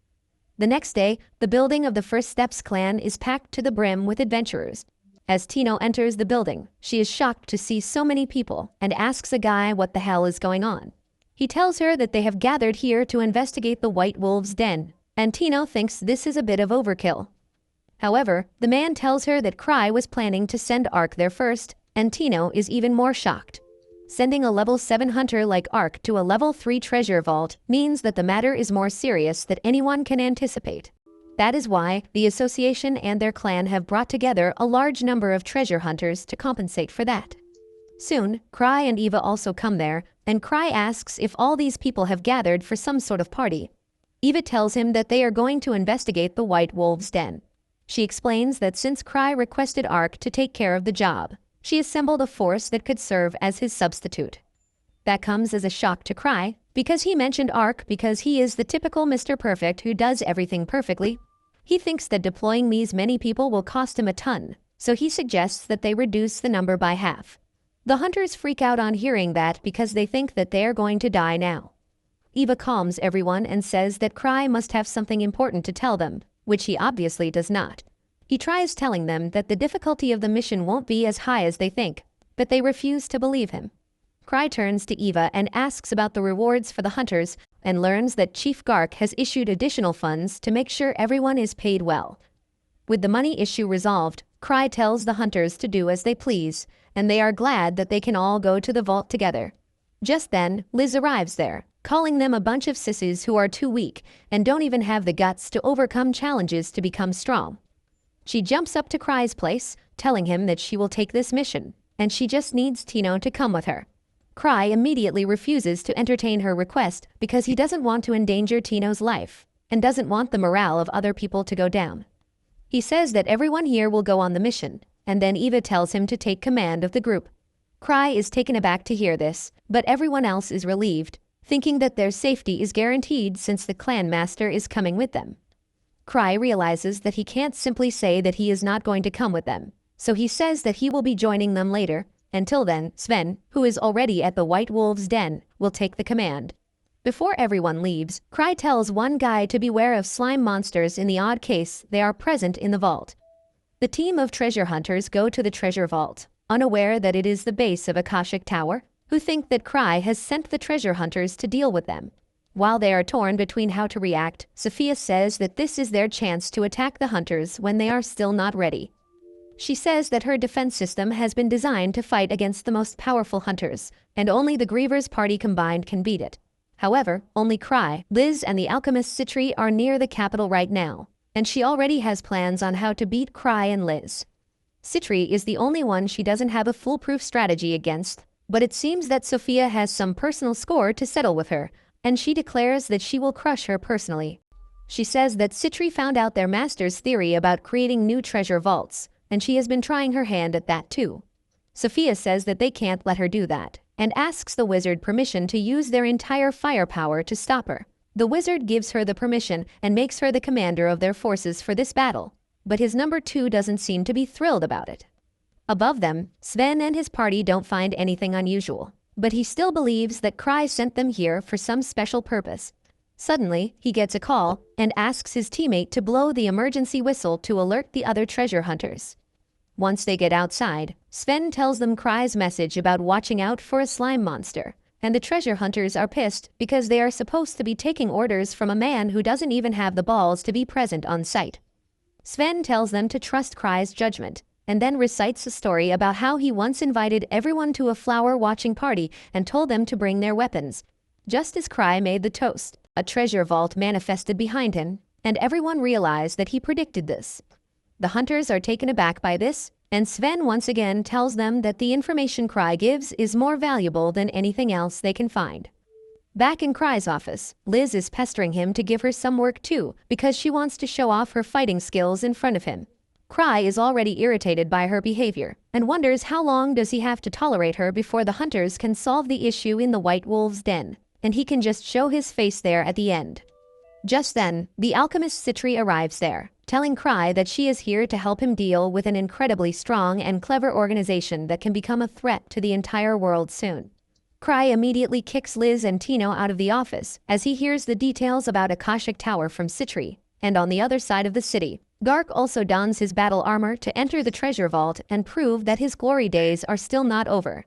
The next day, the building of the First Steps clan is packed to the brim with adventurers. As Tino enters the building, she is shocked to see so many people and asks a guy what the hell is going on. He tells her that they have gathered here to investigate the White Wolf's den, and Tino thinks this is a bit of overkill. However, the man tells her that Cry was planning to send Ark there first, and Tino is even more shocked. Sending a level 7 hunter like Ark to a level 3 treasure vault means that the matter is more serious than anyone can anticipate. That is why the association and their clan have brought together a large number of treasure hunters to compensate for that. Soon, Cry and Eva also come there, and Cry asks if all these people have gathered for some sort of party. Eva tells him that they are going to investigate the White Wolf's den. She explains that since Cry requested Ark to take care of the job, she assembled a force that could serve as his substitute. That comes as a shock to Cry, because he mentioned Ark because he is the typical Mr. Perfect who does everything perfectly. He thinks that deploying these many people will cost him a ton, so he suggests that they reduce the number by half. The hunters freak out on hearing that because they think that they are going to die now. Eva calms everyone and says that Cry must have something important to tell them, which he obviously does not. He tries telling them that the difficulty of the mission won't be as high as they think, but they refuse to believe him. Cry turns to Eva and asks about the rewards for the hunters and learns that Chief Gark has issued additional funds to make sure everyone is paid well. With the money issue resolved, Cry tells the hunters to do as they please, and they are glad that they can all go to the vault together. Just then, Liz arrives there, calling them a bunch of sissies who are too weak and don't even have the guts to overcome challenges to become strong. She jumps up to Cry's place, telling him that she will take this mission, and she just needs Tino to come with her. Cry immediately refuses to entertain her request because he doesn't want to endanger Tino's life and doesn't want the morale of other people to go down. He says that everyone here will go on the mission, and then Eva tells him to take command of the group. Cry is taken aback to hear this, but everyone else is relieved, thinking that their safety is guaranteed since the clan master is coming with them. Cry realizes that he can't simply say that he is not going to come with them, so he says that he will be joining them later. Until then, Sven, who is already at the White Wolf's den, will take the command. Before everyone leaves, Cry tells one guy to beware of slime monsters in the odd case they are present in the vault. The team of treasure hunters go to the treasure vault, unaware that it is the base of Akashic Tower, who think that Cry has sent the treasure hunters to deal with them. While they are torn between how to react, Sophia says that this is their chance to attack the hunters when they are still not ready. She says that her defense system has been designed to fight against the most powerful hunters, and only the Grievers party combined can beat it. However, only Cry, Liz, and the alchemist Citri are near the capital right now, and she already has plans on how to beat Cry and Liz. Citri is the only one she doesn't have a foolproof strategy against, but it seems that Sophia has some personal score to settle with her, and she declares that she will crush her personally. She says that Citri found out their master's theory about creating new treasure vaults, and she has been trying her hand at that too. Sophia says that they can't let her do that, and asks the wizard permission to use their entire firepower to stop her. The wizard gives her the permission and makes her the commander of their forces for this battle, but his number 2 doesn't seem to be thrilled about it. Above them, Sven and his party don't find anything unusual, but he still believes that Cry sent them here for some special purpose. Suddenly, he gets a call and asks his teammate to blow the emergency whistle to alert the other treasure hunters. Once they get outside, Sven tells them Cry's message about watching out for a slime monster, and the treasure hunters are pissed because they are supposed to be taking orders from a man who doesn't even have the balls to be present on site. Sven tells them to trust Cry's judgment, and then recites a story about how he once invited everyone to a flower-watching party and told them to bring their weapons. Just as Cry made the toast, a treasure vault manifested behind him, and everyone realized that he predicted this. The hunters are taken aback by this, and Sven once again tells them that the information Cry gives is more valuable than anything else they can find. Back in Cry's office, Liz is pestering him to give her some work too, because she wants to show off her fighting skills in front of him. Cry is already irritated by her behavior, and wonders how long does he have to tolerate her before the hunters can solve the issue in the White Wolf's den, and he can just show his face there at the end. Just then, the alchemist Citri arrives there, telling Cry that she is here to help him deal with an incredibly strong and clever organization that can become a threat to the entire world soon. Cry immediately kicks Liz and Tino out of the office as he hears the details about Akashic Tower from Citri, and on the other side of the city, Gark also dons his battle armor to enter the treasure vault and prove that his glory days are still not over.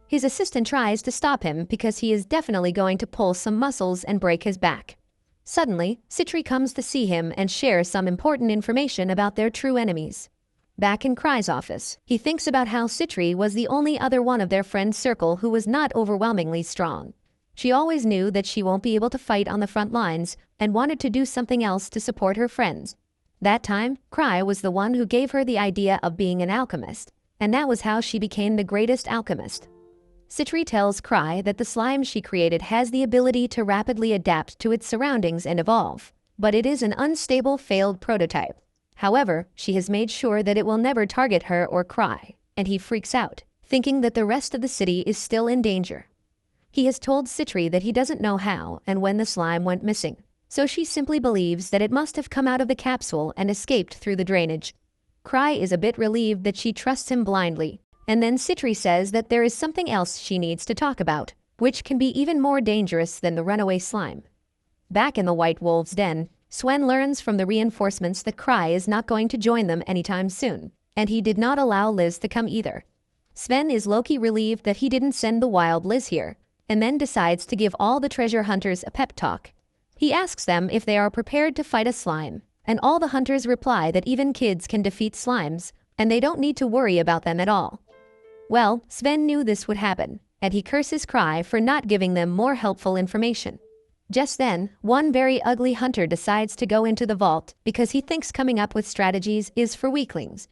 His assistant tries to stop him because he is definitely going to pull some muscles and break his back. Suddenly, Citri comes to see him and share some important information about their true enemies. Back in Cry's office, he thinks about how Citri was the only other one of their friend's circle who was not overwhelmingly strong. She always knew that she won't be able to fight on the front lines and wanted to do something else to support her friends. That time, Cry was the one who gave her the idea of being an alchemist, and that was how she became the greatest alchemist. Citri tells Cry that the slime she created has the ability to rapidly adapt to its surroundings and evolve, but it is an unstable failed prototype. However, she has made sure that it will never target her or Cry, and he freaks out, thinking that the rest of the city is still in danger. He has told Citri that he doesn't know how and when the slime went missing, so she simply believes that it must have come out of the capsule and escaped through the drainage. Cry is a bit relieved that she trusts him blindly, and then Citri says that there is something else she needs to talk about, which can be even more dangerous than the runaway slime. Back in the White Wolf's den, Sven learns from the reinforcements that Cry is not going to join them anytime soon, and he did not allow Liz to come either. Sven is low-key relieved that he didn't send the wild Liz here, and then decides to give all the treasure hunters a pep talk. He asks them if they are prepared to fight a slime, and all the hunters reply that even kids can defeat slimes, and they don't need to worry about them at all. Well, Sven knew this would happen, and he curses Cry for not giving them more helpful information. Just then, one very ugly hunter decides to go into the vault because he thinks coming up with strategies is for weaklings.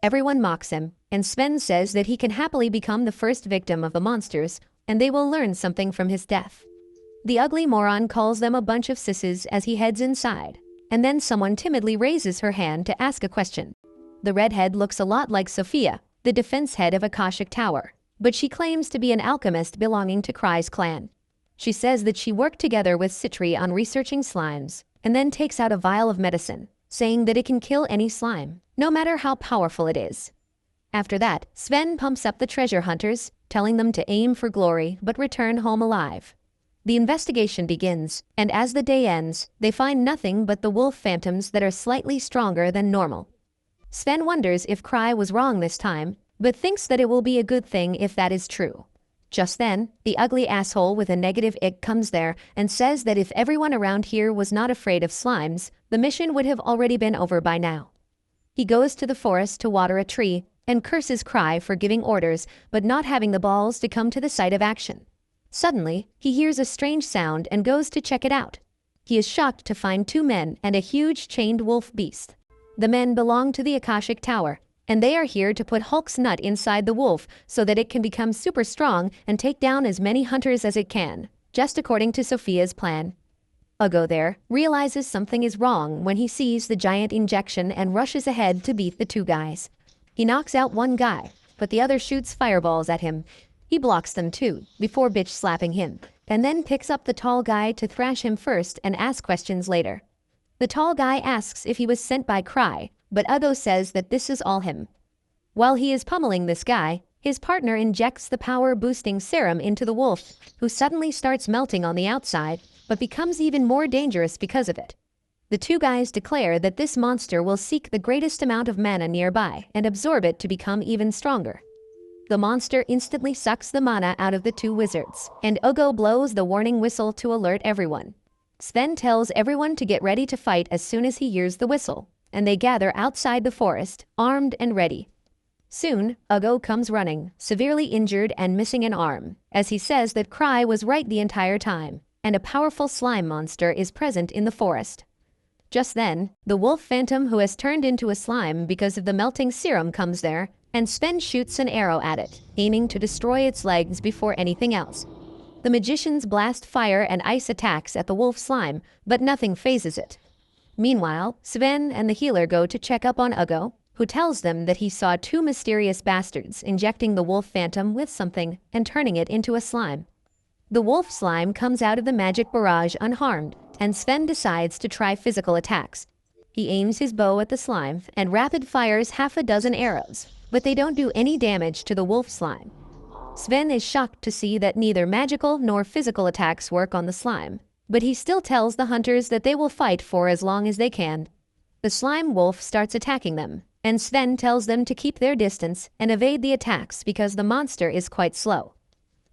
Everyone mocks him, and Sven says that he can happily become the first victim of the monsters, and they will learn something from his death. The ugly moron calls them a bunch of sisses as he heads inside, and then someone timidly raises her hand to ask a question. The redhead looks a lot like Sophia, the defense head of Akashic Tower, but she claims to be an alchemist belonging to Cry's clan. She says that she worked together with Citri on researching slimes, and then takes out a vial of medicine, saying that it can kill any slime, no matter how powerful it is. After that, Sven pumps up the treasure hunters, telling them to aim for glory but return home alive. The investigation begins, and as the day ends, they find nothing but the wolf phantoms that are slightly stronger than normal. Sven wonders if Cry was wrong this time, but thinks that it will be a good thing if that is true. Just then, the ugly asshole with a negative ick comes there and says that if everyone around here was not afraid of slimes, the mission would have already been over by now. He goes to the forest to water a tree and curses Cry for giving orders but not having the balls to come to the site of action. Suddenly, he hears a strange sound and goes to check it out. He is shocked to find two men and a huge chained wolf beast. The men belong to the Akashic Tower, and they are here to put Hulk's nut inside the wolf so that it can become super strong and take down as many hunters as it can, just according to Sophia's plan. Ugo there realizes something is wrong when he sees the giant injection and rushes ahead to beat the two guys. He knocks out one guy, but the other shoots fireballs at him. He blocks them too, before bitch slapping him, and then picks up the tall guy to thrash him first and ask questions later. The tall guy asks if he was sent by Cry, but Ugo says that this is all him. While he is pummeling this guy, his partner injects the power-boosting serum into the wolf, who suddenly starts melting on the outside, but becomes even more dangerous because of it. The two guys declare that this monster will seek the greatest amount of mana nearby and absorb it to become even stronger. The monster instantly sucks the mana out of the two wizards, and Ugo blows the warning whistle to alert everyone. Sven tells everyone to get ready to fight as soon as he hears the whistle, and they gather outside the forest, armed and ready. Soon, Ugo comes running, severely injured and missing an arm, as he says that Cry was right the entire time, and a powerful slime monster is present in the forest. Just then, the wolf phantom who has turned into a slime because of the melting serum comes there, and Sven shoots an arrow at it, aiming to destroy its legs before anything else. The magicians blast fire and ice attacks at the wolf slime, but nothing phases it. Meanwhile, Sven and the healer go to check up on Ugo, who tells them that he saw two mysterious bastards injecting the wolf phantom with something and turning it into a slime. The wolf slime comes out of the magic barrage unharmed, and Sven decides to try physical attacks. He aims his bow at the slime and rapid fires half a dozen arrows, but they don't do any damage to the wolf slime. Sven is shocked to see that neither magical nor physical attacks work on the slime, but he still tells the hunters that they will fight for as long as they can. The slime wolf starts attacking them, and Sven tells them to keep their distance and evade the attacks because the monster is quite slow.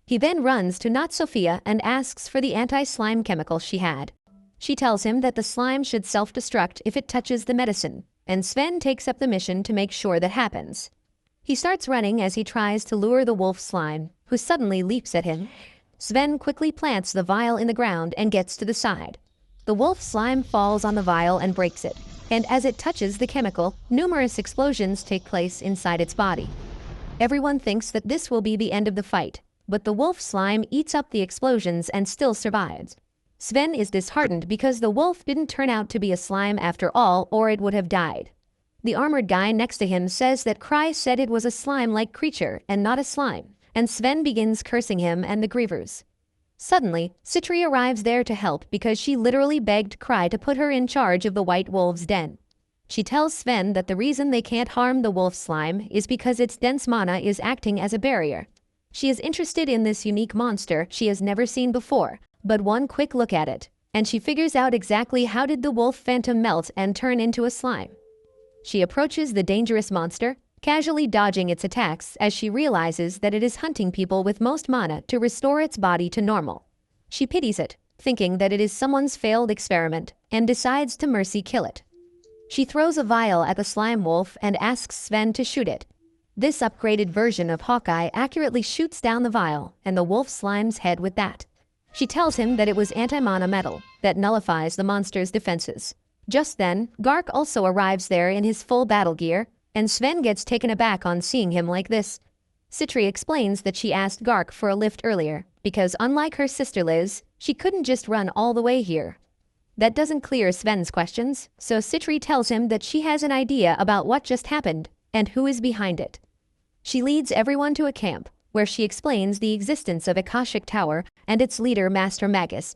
He then runs to Not Sophia and asks for the anti-slime chemical she had. She tells him that the slime should self-destruct if it touches the medicine, and Sven takes up the mission to make sure that happens. He starts running as he tries to lure the wolf slime, who suddenly leaps at him. Sven quickly plants the vial in the ground and gets to the side. The wolf slime falls on the vial and breaks it, and as it touches the chemical, numerous explosions take place inside its body. Everyone thinks that this will be the end of the fight, but the wolf slime eats up the explosions and still survives. Sven is disheartened because the wolf didn't turn out to be a slime after all, or it would have died. The armored guy next to him says that Cry said it was a slime-like creature and not a slime, and Sven begins cursing him and the grievers. Suddenly, Citri arrives there to help because she literally begged Cry to put her in charge of the White Wolf's den. She tells Sven that the reason they can't harm the wolf slime is because its dense mana is acting as a barrier. She is interested in this unique monster she has never seen before, but one quick look at it, and she figures out exactly how did the wolf phantom melt and turn into a slime. She approaches the dangerous monster, casually dodging its attacks as she realizes that it is hunting people with most mana to restore its body to normal. She pities it, thinking that it is someone's failed experiment, and decides to mercy kill it. She throws a vial at the slime wolf and asks Sven to shoot it. This upgraded version of Hawkeye accurately shoots down the vial and the wolf slime's head with that. She tells him that it was anti-mana metal that nullifies the monster's defenses. Just then, Gark also arrives there in his full battle gear, and Sven gets taken aback on seeing him like this. Citri explains that she asked Gark for a lift earlier, because unlike her sister Liz, she couldn't just run all the way here. That doesn't clear Sven's questions, so Citri tells him that she has an idea about what just happened and who is behind it. She leads everyone to a camp, where she explains the existence of Akashic Tower and its leader Master Magus.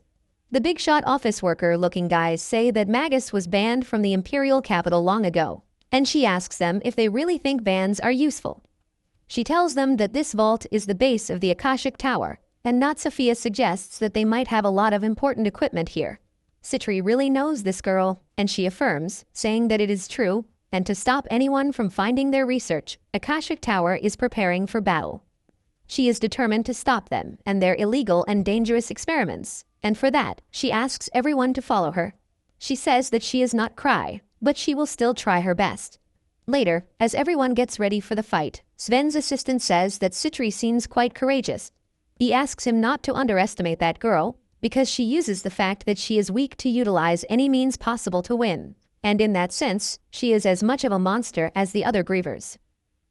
The big-shot office worker-looking guys say that Magus was banned from the Imperial capital long ago, and she asks them if they really think bans are useful. She tells them that this vault is the base of the Akashic Tower, and Not Sophia suggests that they might have a lot of important equipment here. Citri really knows this girl, and she affirms, saying that it is true, and to stop anyone from finding their research, Akashic Tower is preparing for battle. She is determined to stop them and their illegal and dangerous experiments, and for that, she asks everyone to follow her. She says that she is not Cry, but she will still try her best. Later, as everyone gets ready for the fight, Sven's assistant says that Citri seems quite courageous. He asks him not to underestimate that girl, because she uses the fact that she is weak to utilize any means possible to win, and in that sense, she is as much of a monster as the other grievers.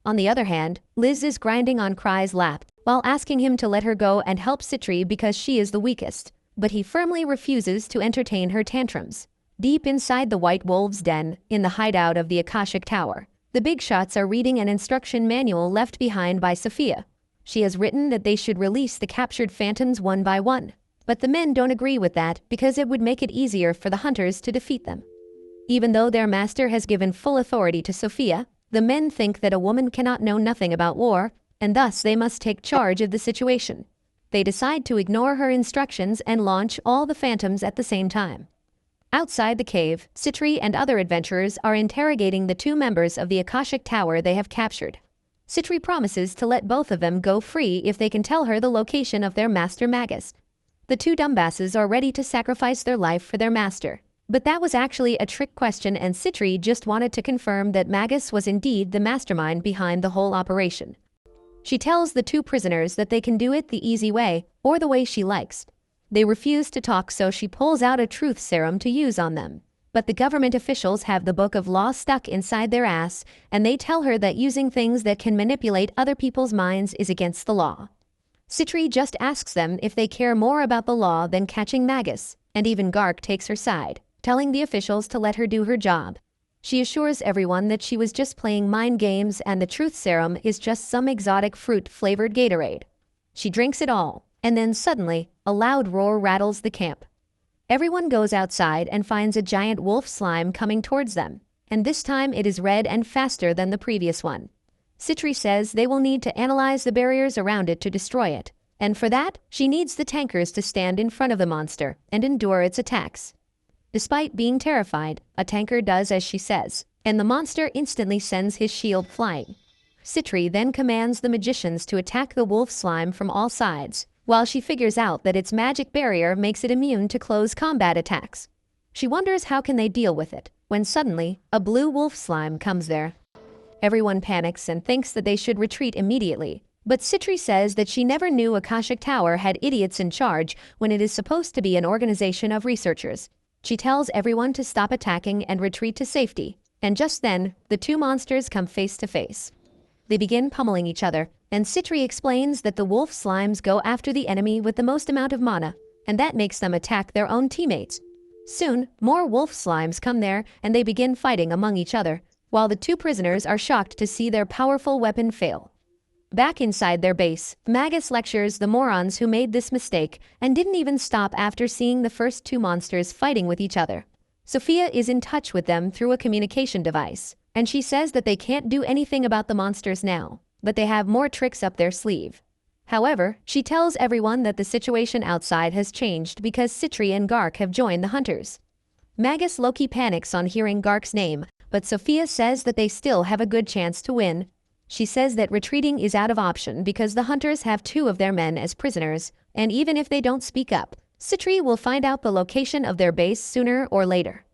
On the other hand, Liz is grinding on Cry's lap, while asking him to let her go and help Citri because she is the weakest, but he firmly refuses to entertain her tantrums. Deep inside the White Wolf's den, in the hideout of the Akashic Tower, the big shots are reading an instruction manual left behind by Sophia. She has written that they should release the captured phantoms one by one, but the men don't agree with that because it would make it easier for the hunters to defeat them. Even though their master has given full authority to Sophia, the men think that a woman cannot know nothing about war, and thus they must take charge of the situation. They decide to ignore her instructions and launch all the phantoms at the same time. Outside the cave, Citri and other adventurers are interrogating the two members of the Akashic Tower they have captured. Citri promises to let both of them go free if they can tell her the location of their master Magus. The two dumbasses are ready to sacrifice their life for their master. But that was actually a trick question, and Citri just wanted to confirm that Magus was indeed the mastermind behind the whole operation. She tells the two prisoners that they can do it the easy way, or the way she likes. They refuse to talk, so she pulls out a truth serum to use on them. But the government officials have the book of law stuck inside their ass, and they tell her that using things that can manipulate other people's minds is against the law. Citri just asks them if they care more about the law than catching Magus, and even Gark takes her side, telling the officials to let her do her job. She assures everyone that she was just playing mind games and the truth serum is just some exotic fruit-flavored Gatorade. She drinks it all, and then suddenly, a loud roar rattles the camp. Everyone goes outside and finds a giant wolf slime coming towards them, and this time it is red and faster than the previous one. Citri says they will need to analyze the barriers around it to destroy it, and for that, she needs the tankers to stand in front of the monster and endure its attacks. Despite being terrified, a tanker does as she says, and the monster instantly sends his shield flying. Citri then commands the magicians to attack the wolf slime from all sides, while she figures out that its magic barrier makes it immune to close combat attacks. She wonders how can they deal with it, when suddenly, a blue wolf slime comes there. Everyone panics and thinks that they should retreat immediately, but Citri says that she never knew Akashic Tower had idiots in charge when it is supposed to be an organization of researchers. She tells everyone to stop attacking and retreat to safety, and just then, the two monsters come face to face. They begin pummeling each other, and Citri explains that the wolf slimes go after the enemy with the most amount of mana, and that makes them attack their own teammates. Soon, more wolf slimes come there, and they begin fighting among each other, while the two prisoners are shocked to see their powerful weapon fail. Back inside their base, Magus lectures the morons who made this mistake and didn't even stop after seeing the first two monsters fighting with each other. Sophia is in touch with them through a communication device, and she says that they can't do anything about the monsters now, but they have more tricks up their sleeve. However, she tells everyone that the situation outside has changed because Citri and Gark have joined the hunters. Magus Loki panics on hearing Gark's name, but Sophia says that they still have a good chance to win. She says that retreating is out of option because the hunters have two of their men as prisoners, and even if they don't speak up, Citri will find out the location of their base sooner or later.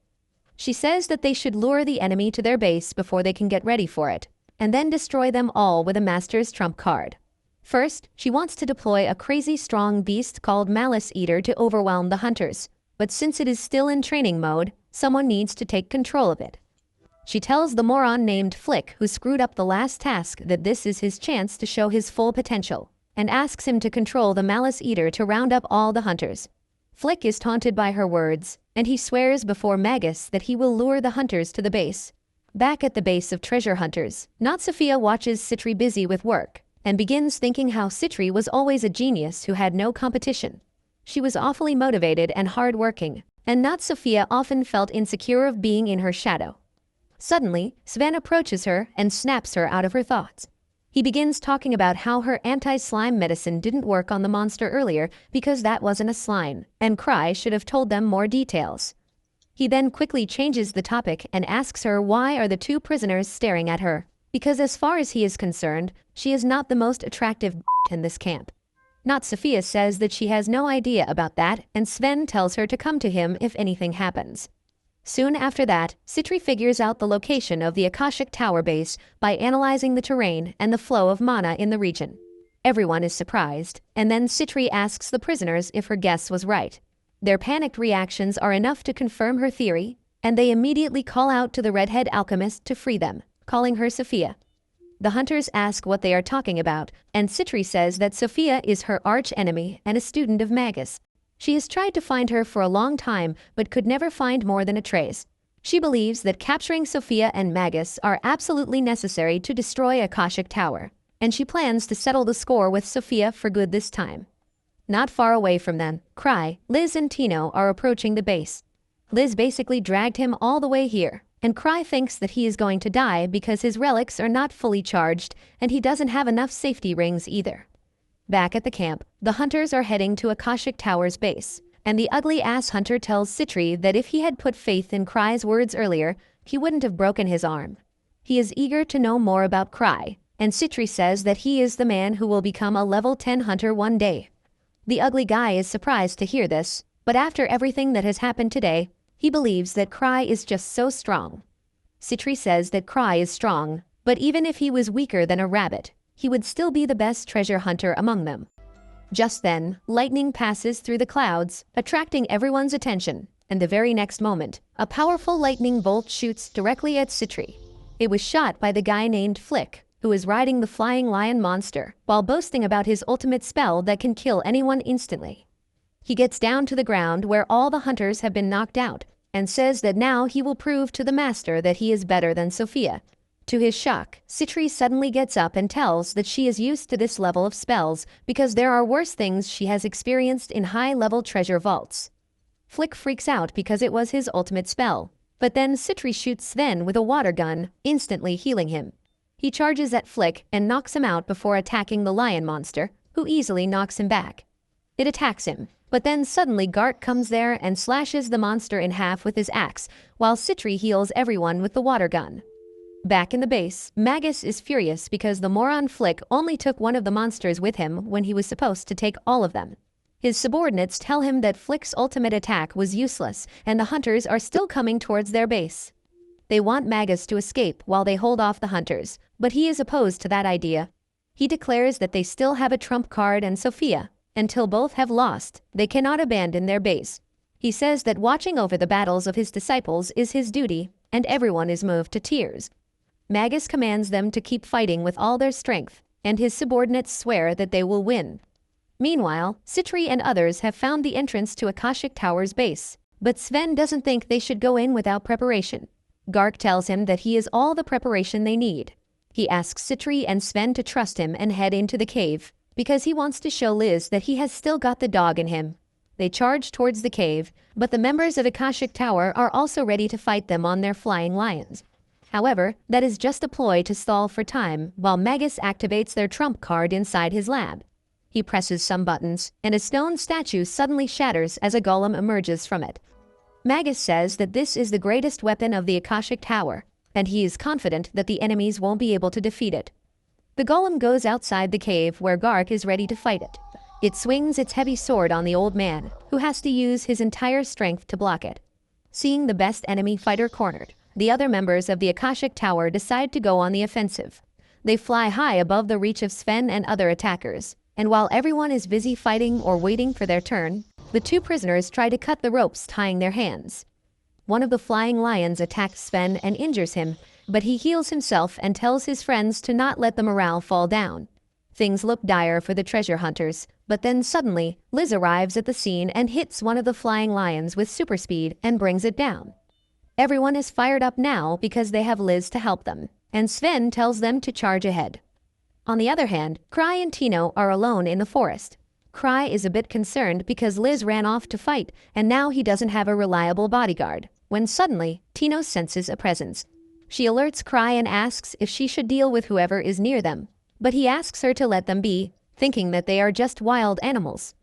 She says that they should lure the enemy to their base before they can get ready for it, and then destroy them all with a master's trump card. First, she wants to deploy a crazy strong beast called Malice Eater to overwhelm the hunters, but since it is still in training mode, someone needs to take control of it. She tells the moron named Flick, who screwed up the last task, that this is his chance to show his full potential, and asks him to control the Malice Eater to round up all the hunters. Flick is taunted by her words, and he swears before Magus that he will lure the hunters to the base. Back at the base of treasure hunters, Not Sophia watches Citri busy with work, and begins thinking how Citri was always a genius who had no competition. She was awfully motivated and hard-working, and Not Sophia often felt insecure of being in her shadow. Suddenly, Sven approaches her and snaps her out of her thoughts. He begins talking about how her anti-slime medicine didn't work on the monster earlier because that wasn't a slime, and Cry should have told them more details. He then quickly changes the topic and asks her why are the two prisoners staring at her, because as far as he is concerned, she is not the most attractive in this camp. Not Sophia says that she has no idea about that, and Sven tells her to come to him if anything happens. Soon after that, Citri figures out the location of the Akashic Tower base by analyzing the terrain and the flow of mana in the region. Everyone is surprised, and then Citri asks the prisoners if her guess was right. Their panicked reactions are enough to confirm her theory, and they immediately call out to the redhead alchemist to free them, calling her Sophia. The hunters ask what they are talking about, and Citri says that Sophia is her arch-enemy and a student of Magus. She has tried to find her for a long time, but could never find more than a trace. She believes that capturing Sophia and Magus are absolutely necessary to destroy Akashic Tower, and she plans to settle the score with Sophia for good this time. Not far away from them, Cry, Liz and Tino are approaching the base. Liz basically dragged him all the way here, and Cry thinks that he is going to die because his relics are not fully charged and he doesn't have enough safety rings either. Back at the camp, the hunters are heading to Akashic Tower's base, and the ugly-ass hunter tells Citri that if he had put faith in Cry's words earlier, he wouldn't have broken his arm. He is eager to know more about Cry, and Citri says that he is the man who will become a level 10 hunter one day. The ugly guy is surprised to hear this, but after everything that has happened today, he believes that Cry is just so strong. Citri says that Cry is strong, but even if he was weaker than a rabbit, he would still be the best treasure hunter among them. Just then, lightning passes through the clouds, attracting everyone's attention, and the very next moment, a powerful lightning bolt shoots directly at Citri. It was shot by the guy named Flick, who is riding the flying lion monster, while boasting about his ultimate spell that can kill anyone instantly. He gets down to the ground where all the hunters have been knocked out, and says that now he will prove to the master that he is better than Sophia. To his shock, Citri suddenly gets up and tells that she is used to this level of spells because there are worse things she has experienced in high-level treasure vaults. Flick freaks out because it was his ultimate spell, but then Citri shoots Sven with a water gun, instantly healing him. He charges at Flick and knocks him out before attacking the lion monster, who easily knocks him back. It attacks him, but then suddenly Gart comes there and slashes the monster in half with his axe, while Citri heals everyone with the water gun. Back in the base, Magus is furious because the moron Flick only took one of the monsters with him when he was supposed to take all of them. His subordinates tell him that Flick's ultimate attack was useless and the hunters are still coming towards their base. They want Magus to escape while they hold off the hunters, but he is opposed to that idea. He declares that they still have a trump card and Sophia. Until both have lost, they cannot abandon their base. He says that watching over the battles of his disciples is his duty, and everyone is moved to tears. Magus commands them to keep fighting with all their strength, and his subordinates swear that they will win. Meanwhile, Citri and others have found the entrance to Akashic Tower's base, but Sven doesn't think they should go in without preparation. Gark tells him that he is all the preparation they need. He asks Citri and Sven to trust him and head into the cave, because he wants to show Liz that he has still got the dog in him. They charge towards the cave, but the members of Akashic Tower are also ready to fight them on their flying lions. However, that is just a ploy to stall for time while Magus activates their trump card inside his lab. He presses some buttons, and a stone statue suddenly shatters as a golem emerges from it. Magus says that this is the greatest weapon of the Akashic Tower, and he is confident that the enemies won't be able to defeat it. The golem goes outside the cave where Gark is ready to fight it. It swings its heavy sword on the old man, who has to use his entire strength to block it. Seeing the best enemy fighter cornered, the other members of the Akashic Tower decide to go on the offensive. They fly high above the reach of Sven and other attackers, and while everyone is busy fighting or waiting for their turn, the two prisoners try to cut the ropes tying their hands. One of the flying lions attacks Sven and injures him, but he heals himself and tells his friends to not let the morale fall down. Things look dire for the treasure hunters, but then suddenly, Liz arrives at the scene and hits one of the flying lions with super speed and brings it down. Everyone is fired up now because they have Liz to help them, and Sven tells them to charge ahead. On the other hand, Cry and Tino are alone in the forest. Cry is a bit concerned because Liz ran off to fight, and now he doesn't have a reliable bodyguard, when suddenly, Tino senses a presence. She alerts Cry and asks if she should deal with whoever is near them, but he asks her to let them be, thinking that they are just wild animals.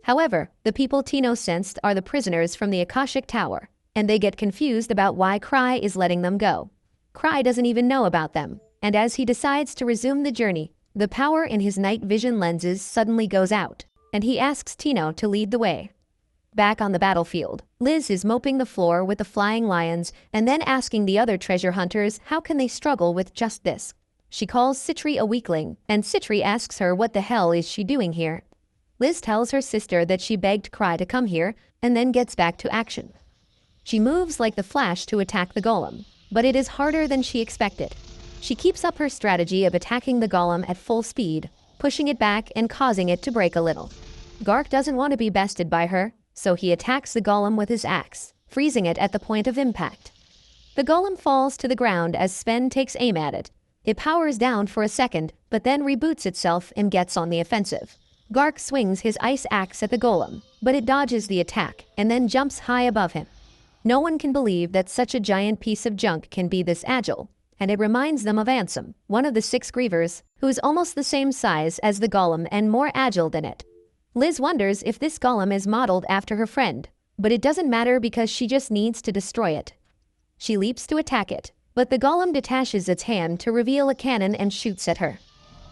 However, the people Tino sensed are the prisoners from the Akashic Tower, and they get confused about why Cry is letting them go. Cry doesn't even know about them, and as he decides to resume the journey, The power in his night vision lenses suddenly goes out, and he asks Tino to lead the way. Back on the battlefield, Liz is moping the floor with the flying lions and then asking the other treasure hunters how can they struggle with just this. She calls Citri a weakling, and Citri asks her what the hell is she doing here. Liz tells her sister that she begged Cry to come here and then gets back to action. She moves like the Flash to attack the golem, but it is harder than she expected. She keeps up her strategy of attacking the golem at full speed, pushing it back and causing it to break a little. Gark doesn't want to be bested by her, so he attacks the golem with his axe, freezing it at the point of impact. The golem falls to the ground as Sven takes aim at it. It powers down for a second, but then reboots itself and gets on the offensive. Gark swings his ice axe at the golem, but it dodges the attack and then jumps high above him. No one can believe that such a giant piece of junk can be this agile, and it reminds them of Ansem, one of the 6 grievers, who is almost the same size as the golem and more agile than it. Liz wonders if this golem is modeled after her friend, but it doesn't matter because she just needs to destroy it. She leaps to attack it, but the golem detaches its hand to reveal a cannon and shoots at her.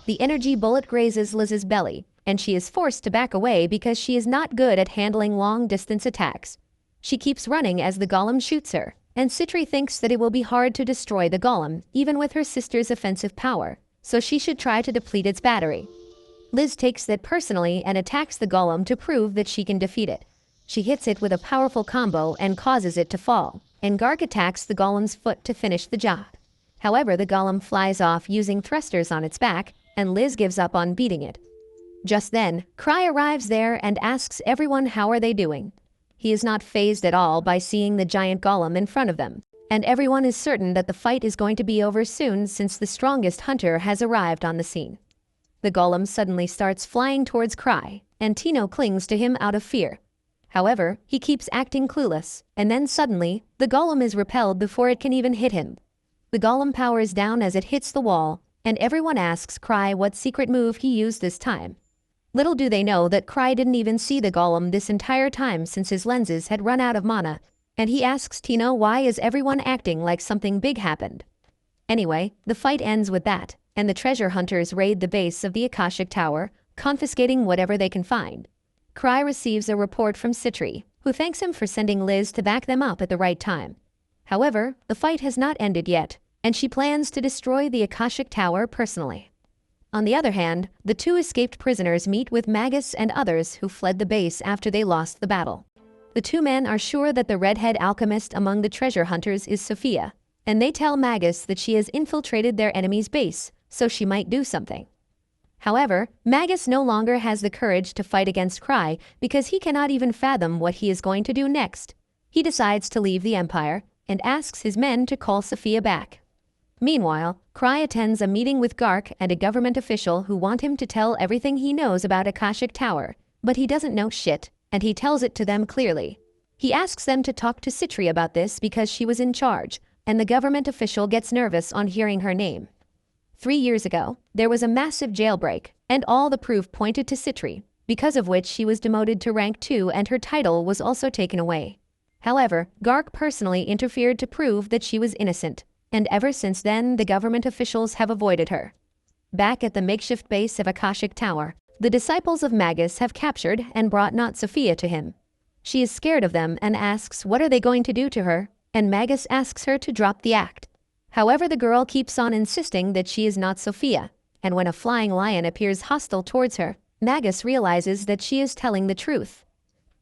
The energy bullet grazes Liz's belly, and she is forced to back away because she is not good at handling long-distance attacks. She keeps running as the golem shoots her, and Citri thinks that it will be hard to destroy the golem, even with her sister's offensive power, so she should try to deplete its battery. Liz takes that personally and attacks the golem to prove that she can defeat it. She hits it with a powerful combo and causes it to fall, and Gark attacks the golem's foot to finish the job. However, the golem flies off using thrusters on its back, and Liz gives up on beating it. Just then, Cry arrives there and asks everyone how are they doing. He is not fazed at all by seeing the giant golem in front of them, and everyone is certain that the fight is going to be over soon since the strongest hunter has arrived on the scene. The golem suddenly starts flying towards Cry, and Tino clings to him out of fear. However, he keeps acting clueless, and then suddenly, the golem is repelled before it can even hit him. The golem powers down as it hits the wall, and everyone asks Cry what secret move he used this time. Little do they know that Cry didn't even see the golem this entire time since his lenses had run out of mana, and he asks Tino why is everyone acting like something big happened. Anyway, the fight ends with that, and the treasure hunters raid the base of the Akashic Tower, confiscating whatever they can find. Cry receives a report from Citri, who thanks him for sending Liz to back them up at the right time. However, the fight has not ended yet, and she plans to destroy the Akashic Tower personally. On the other hand, the 2 escaped prisoners meet with Magus and others who fled the base after they lost the battle. The 2 men are sure that the redhead alchemist among the treasure hunters is Sophia, and they tell Magus that she has infiltrated their enemy's base, so she might do something. However, Magus no longer has the courage to fight against Cry because he cannot even fathom what he is going to do next. He decides to leave the Empire and asks his men to call Sophia back. Meanwhile, Cry attends a meeting with Gark and a government official who want him to tell everything he knows about Akashic Tower, but he doesn't know shit, and he tells it to them clearly. He asks them to talk to Citri about this because she was in charge, and the government official gets nervous on hearing her name. 3 years ago, there was a massive jailbreak, and all the proof pointed to Citri, because of which she was demoted to rank 2 and her title was also taken away. However, Gark personally interfered to prove that she was innocent, and ever since then the government officials have avoided her. Back at the makeshift base of Akashic Tower, the disciples of Magus have captured and brought not Sophia to him. She is scared of them and asks what are they going to do to her, and Magus asks her to drop the act. However, the girl keeps on insisting that she is not Sophia, and when a flying lion appears hostile towards her, Magus realizes that she is telling the truth.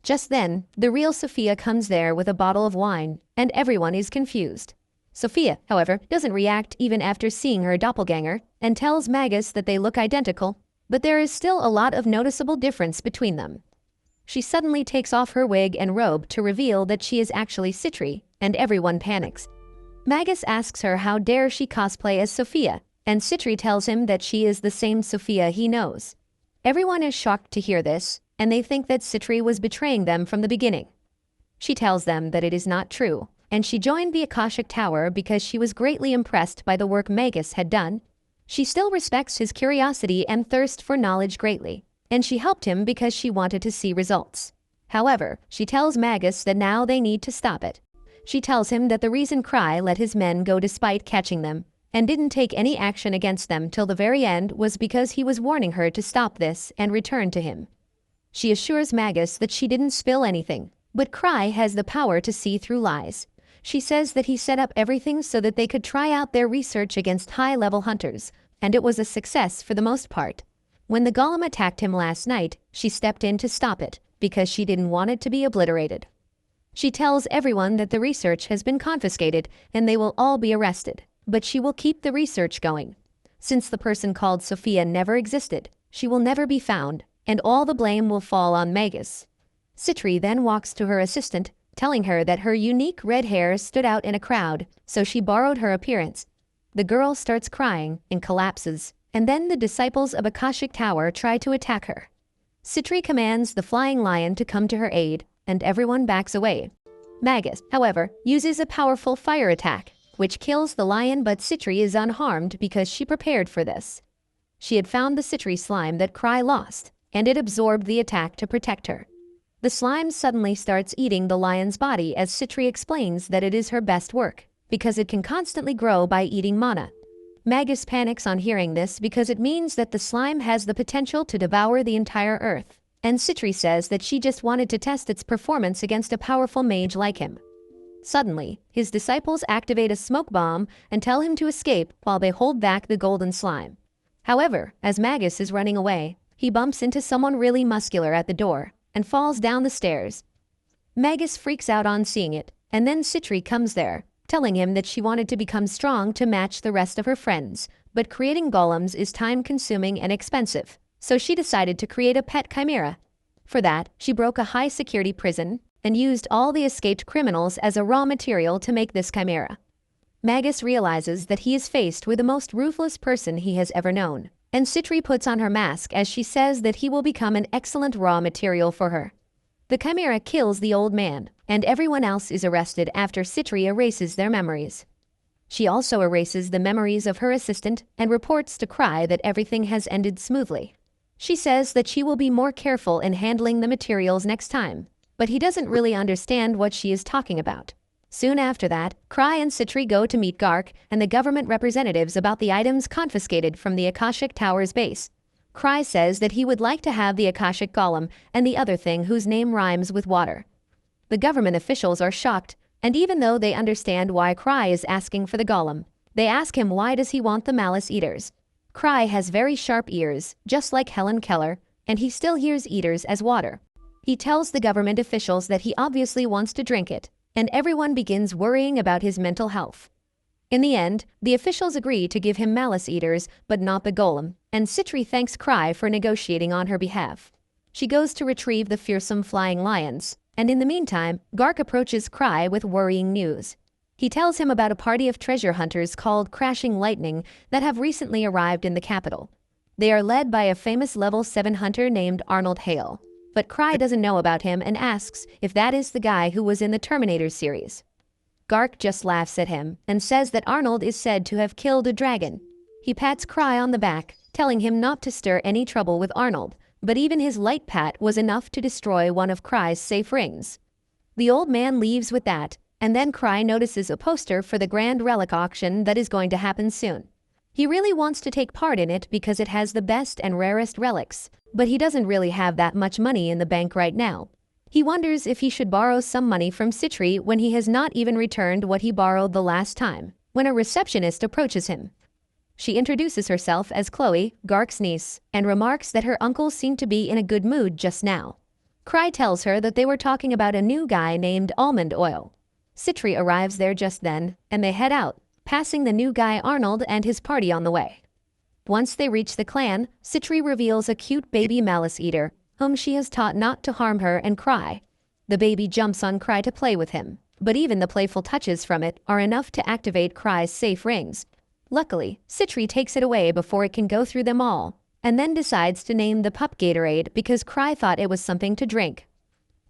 Just then, the real Sophia comes there with a bottle of wine, and everyone is confused. Sophia, however, doesn't react even after seeing her doppelganger, and tells Magus that they look identical, but there is still a lot of noticeable difference between them. She suddenly takes off her wig and robe to reveal that she is actually Citri, and everyone panics. Magus asks her how dare she cosplay as Sophia, and Citri tells him that she is the same Sophia he knows. Everyone is shocked to hear this, and they think that Citri was betraying them from the beginning. She tells them that it is not true, and she joined the Akashic Tower because she was greatly impressed by the work Magus had done. She still respects his curiosity and thirst for knowledge greatly, and she helped him because she wanted to see results. However, she tells Magus that now they need to stop it. She tells him that the reason Cry let his men go despite catching them and didn't take any action against them till the very end was because he was warning her to stop this and return to him. She assures Magus that she didn't spill anything, but Cry has the power to see through lies. She says that he set up everything so that they could try out their research against high-level hunters, and it was a success for the most part. When the golem attacked him last night, she stepped in to stop it, because she didn't want it to be obliterated. She tells everyone that the research has been confiscated and they will all be arrested, but she will keep the research going. Since the person called Sophia never existed, she will never be found, and all the blame will fall on Magus. Citri then walks to her assistant, telling her that her unique red hair stood out in a crowd, so she borrowed her appearance. The girl starts crying and collapses, and then the disciples of Akashic Tower try to attack her. Citri commands the flying lion to come to her aid, and everyone backs away. Magus, however, uses a powerful fire attack, which kills the lion, but Citri is unharmed because she prepared for this. She had found the Citri slime that Cry lost, and it absorbed the attack to protect her. The slime suddenly starts eating the lion's body as Citri explains that it is her best work, because it can constantly grow by eating mana. Magus panics on hearing this because it means that the slime has the potential to devour the entire earth, and Citri says that she just wanted to test its performance against a powerful mage like him. Suddenly, his disciples activate a smoke bomb and tell him to escape while they hold back the golden slime. However, as Magus is running away, he bumps into someone really muscular at the door and falls down the stairs. Magus freaks out on seeing it, and then Citri comes there, telling him that she wanted to become strong to match the rest of her friends, but creating golems is time-consuming and expensive, so she decided to create a pet chimera. For that, she broke a high-security prison and used all the escaped criminals as a raw material to make this chimera. Magus realizes that he is faced with the most ruthless person he has ever known, and Citri puts on her mask as she says that he will become an excellent raw material for her. The chimera kills the old man, and everyone else is arrested after Citri erases their memories. She also erases the memories of her assistant and reports to Cry that everything has ended smoothly. She says that she will be more careful in handling the materials next time, but he doesn't really understand what she is talking about. Soon after that, Cry and Citri go to meet Gark and the government representatives about the items confiscated from the Akashic Tower's base. Cry says that he would like to have the Akashic Golem and the other thing whose name rhymes with water. The government officials are shocked, and even though they understand why Cry is asking for the Golem, they ask him why does he want the Malice Eaters. Cry has very sharp ears, just like Helen Keller, and he still hears eaters as water. He tells the government officials that he obviously wants to drink it, and everyone begins worrying about his mental health. In the end, the officials agree to give him Malice Eaters, but not the Golem, and Citri thanks Cry for negotiating on her behalf. She goes to retrieve the fearsome flying lions, and in the meantime, Gark approaches Cry with worrying news. He tells him about a party of treasure hunters called Crashing Lightning that have recently arrived in the capital. They are led by a famous level 7 hunter named Arnold Hale, but Cry doesn't know about him and asks if that is the guy who was in the Terminator series. Gark just laughs at him and says that Arnold is said to have killed a dragon. He pats Cry on the back, telling him not to stir any trouble with Arnold, but even his light pat was enough to destroy one of Cry's safe rings. The old man leaves with that, and then Cry notices a poster for the Grand Relic auction that is going to happen soon. He really wants to take part in it because it has the best and rarest relics, but he doesn't really have that much money in the bank right now. He wonders if he should borrow some money from Citri when he has not even returned what he borrowed the last time, when a receptionist approaches him. She introduces herself as Chloe, Gark's niece, and remarks that her uncle seemed to be in a good mood just now. Cry tells her that they were talking about a new guy named Almond Oil. Citri arrives there just then, and they head out, passing the new guy Arnold and his party on the way. Once they reach the clan, Citri reveals a cute baby Malice Eater, whom she has taught not to harm her and Cry. The baby jumps on Cry to play with him, but even the playful touches from it are enough to activate Cry's safe rings. Luckily, Citri takes it away before it can go through them all, and then decides to name the pup Gatorade because Cry thought it was something to drink.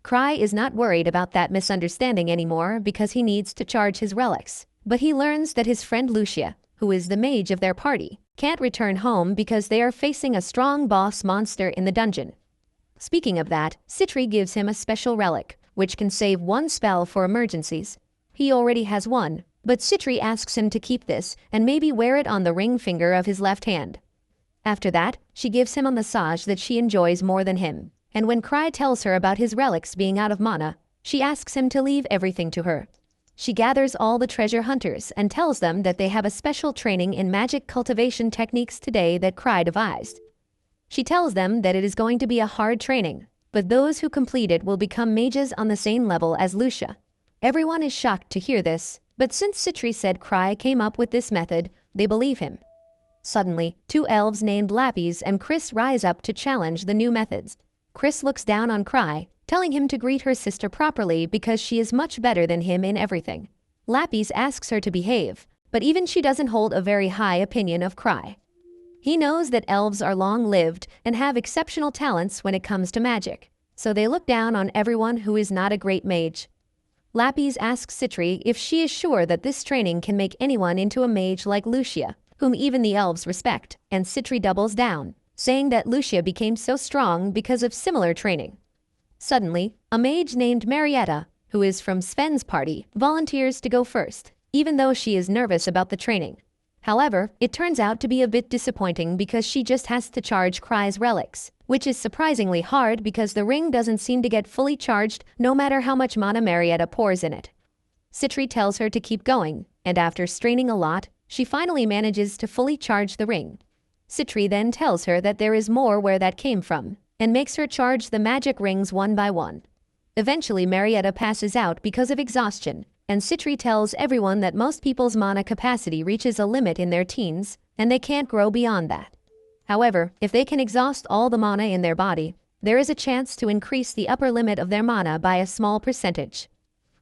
Cry is not worried about that misunderstanding anymore because he needs to charge his relics, but he learns that his friend Lucia, who is the mage of their party, can't return home because they are facing a strong boss monster in the dungeon. Speaking of that, Citri gives him a special relic, which can save one spell for emergencies. He already has one, But Citri asks him to keep this and maybe wear it on the ring finger of his left hand. After that, she gives him a massage that she enjoys more than him. And when Cry tells her about his relics being out of mana, she asks him to leave everything to her. She gathers all the treasure hunters and tells them that they have a special training in magic cultivation techniques today that Cry devised. She tells them that it is going to be a hard training, but those who complete it will become mages on the same level as Lucia. Everyone is shocked to hear this, but since Citri said Cry came up with this method, they believe him. Suddenly, two elves named Lapis and Chris rise up to challenge the new methods. Chris looks down on Cry, telling him to greet her sister properly because she is much better than him in everything. Lapis asks her to behave, but even she doesn't hold a very high opinion of Cry. He knows that elves are long-lived and have exceptional talents when it comes to magic, so they look down on everyone who is not a great mage. Lapis asks Citri if she is sure that this training can make anyone into a mage like Lucia, whom even the elves respect, and Citri doubles down, saying that Lucia became so strong because of similar training. Suddenly, a mage named Marietta, who is from Sven's party, volunteers to go first, even though she is nervous about the training. However, it turns out to be a bit disappointing because she just has to charge Cry's relics, which is surprisingly hard because the ring doesn't seem to get fully charged no matter how much mana Marietta pours in it. Citri tells her to keep going, and after straining a lot, she finally manages to fully charge the ring. Citri then tells her that there is more where that came from, and makes her charge the magic rings one by one. Eventually Marietta passes out because of exhaustion, and Citri tells everyone that most people's mana capacity reaches a limit in their teens, and they can't grow beyond that. However, if they can exhaust all the mana in their body, there is a chance to increase the upper limit of their mana by a small percentage.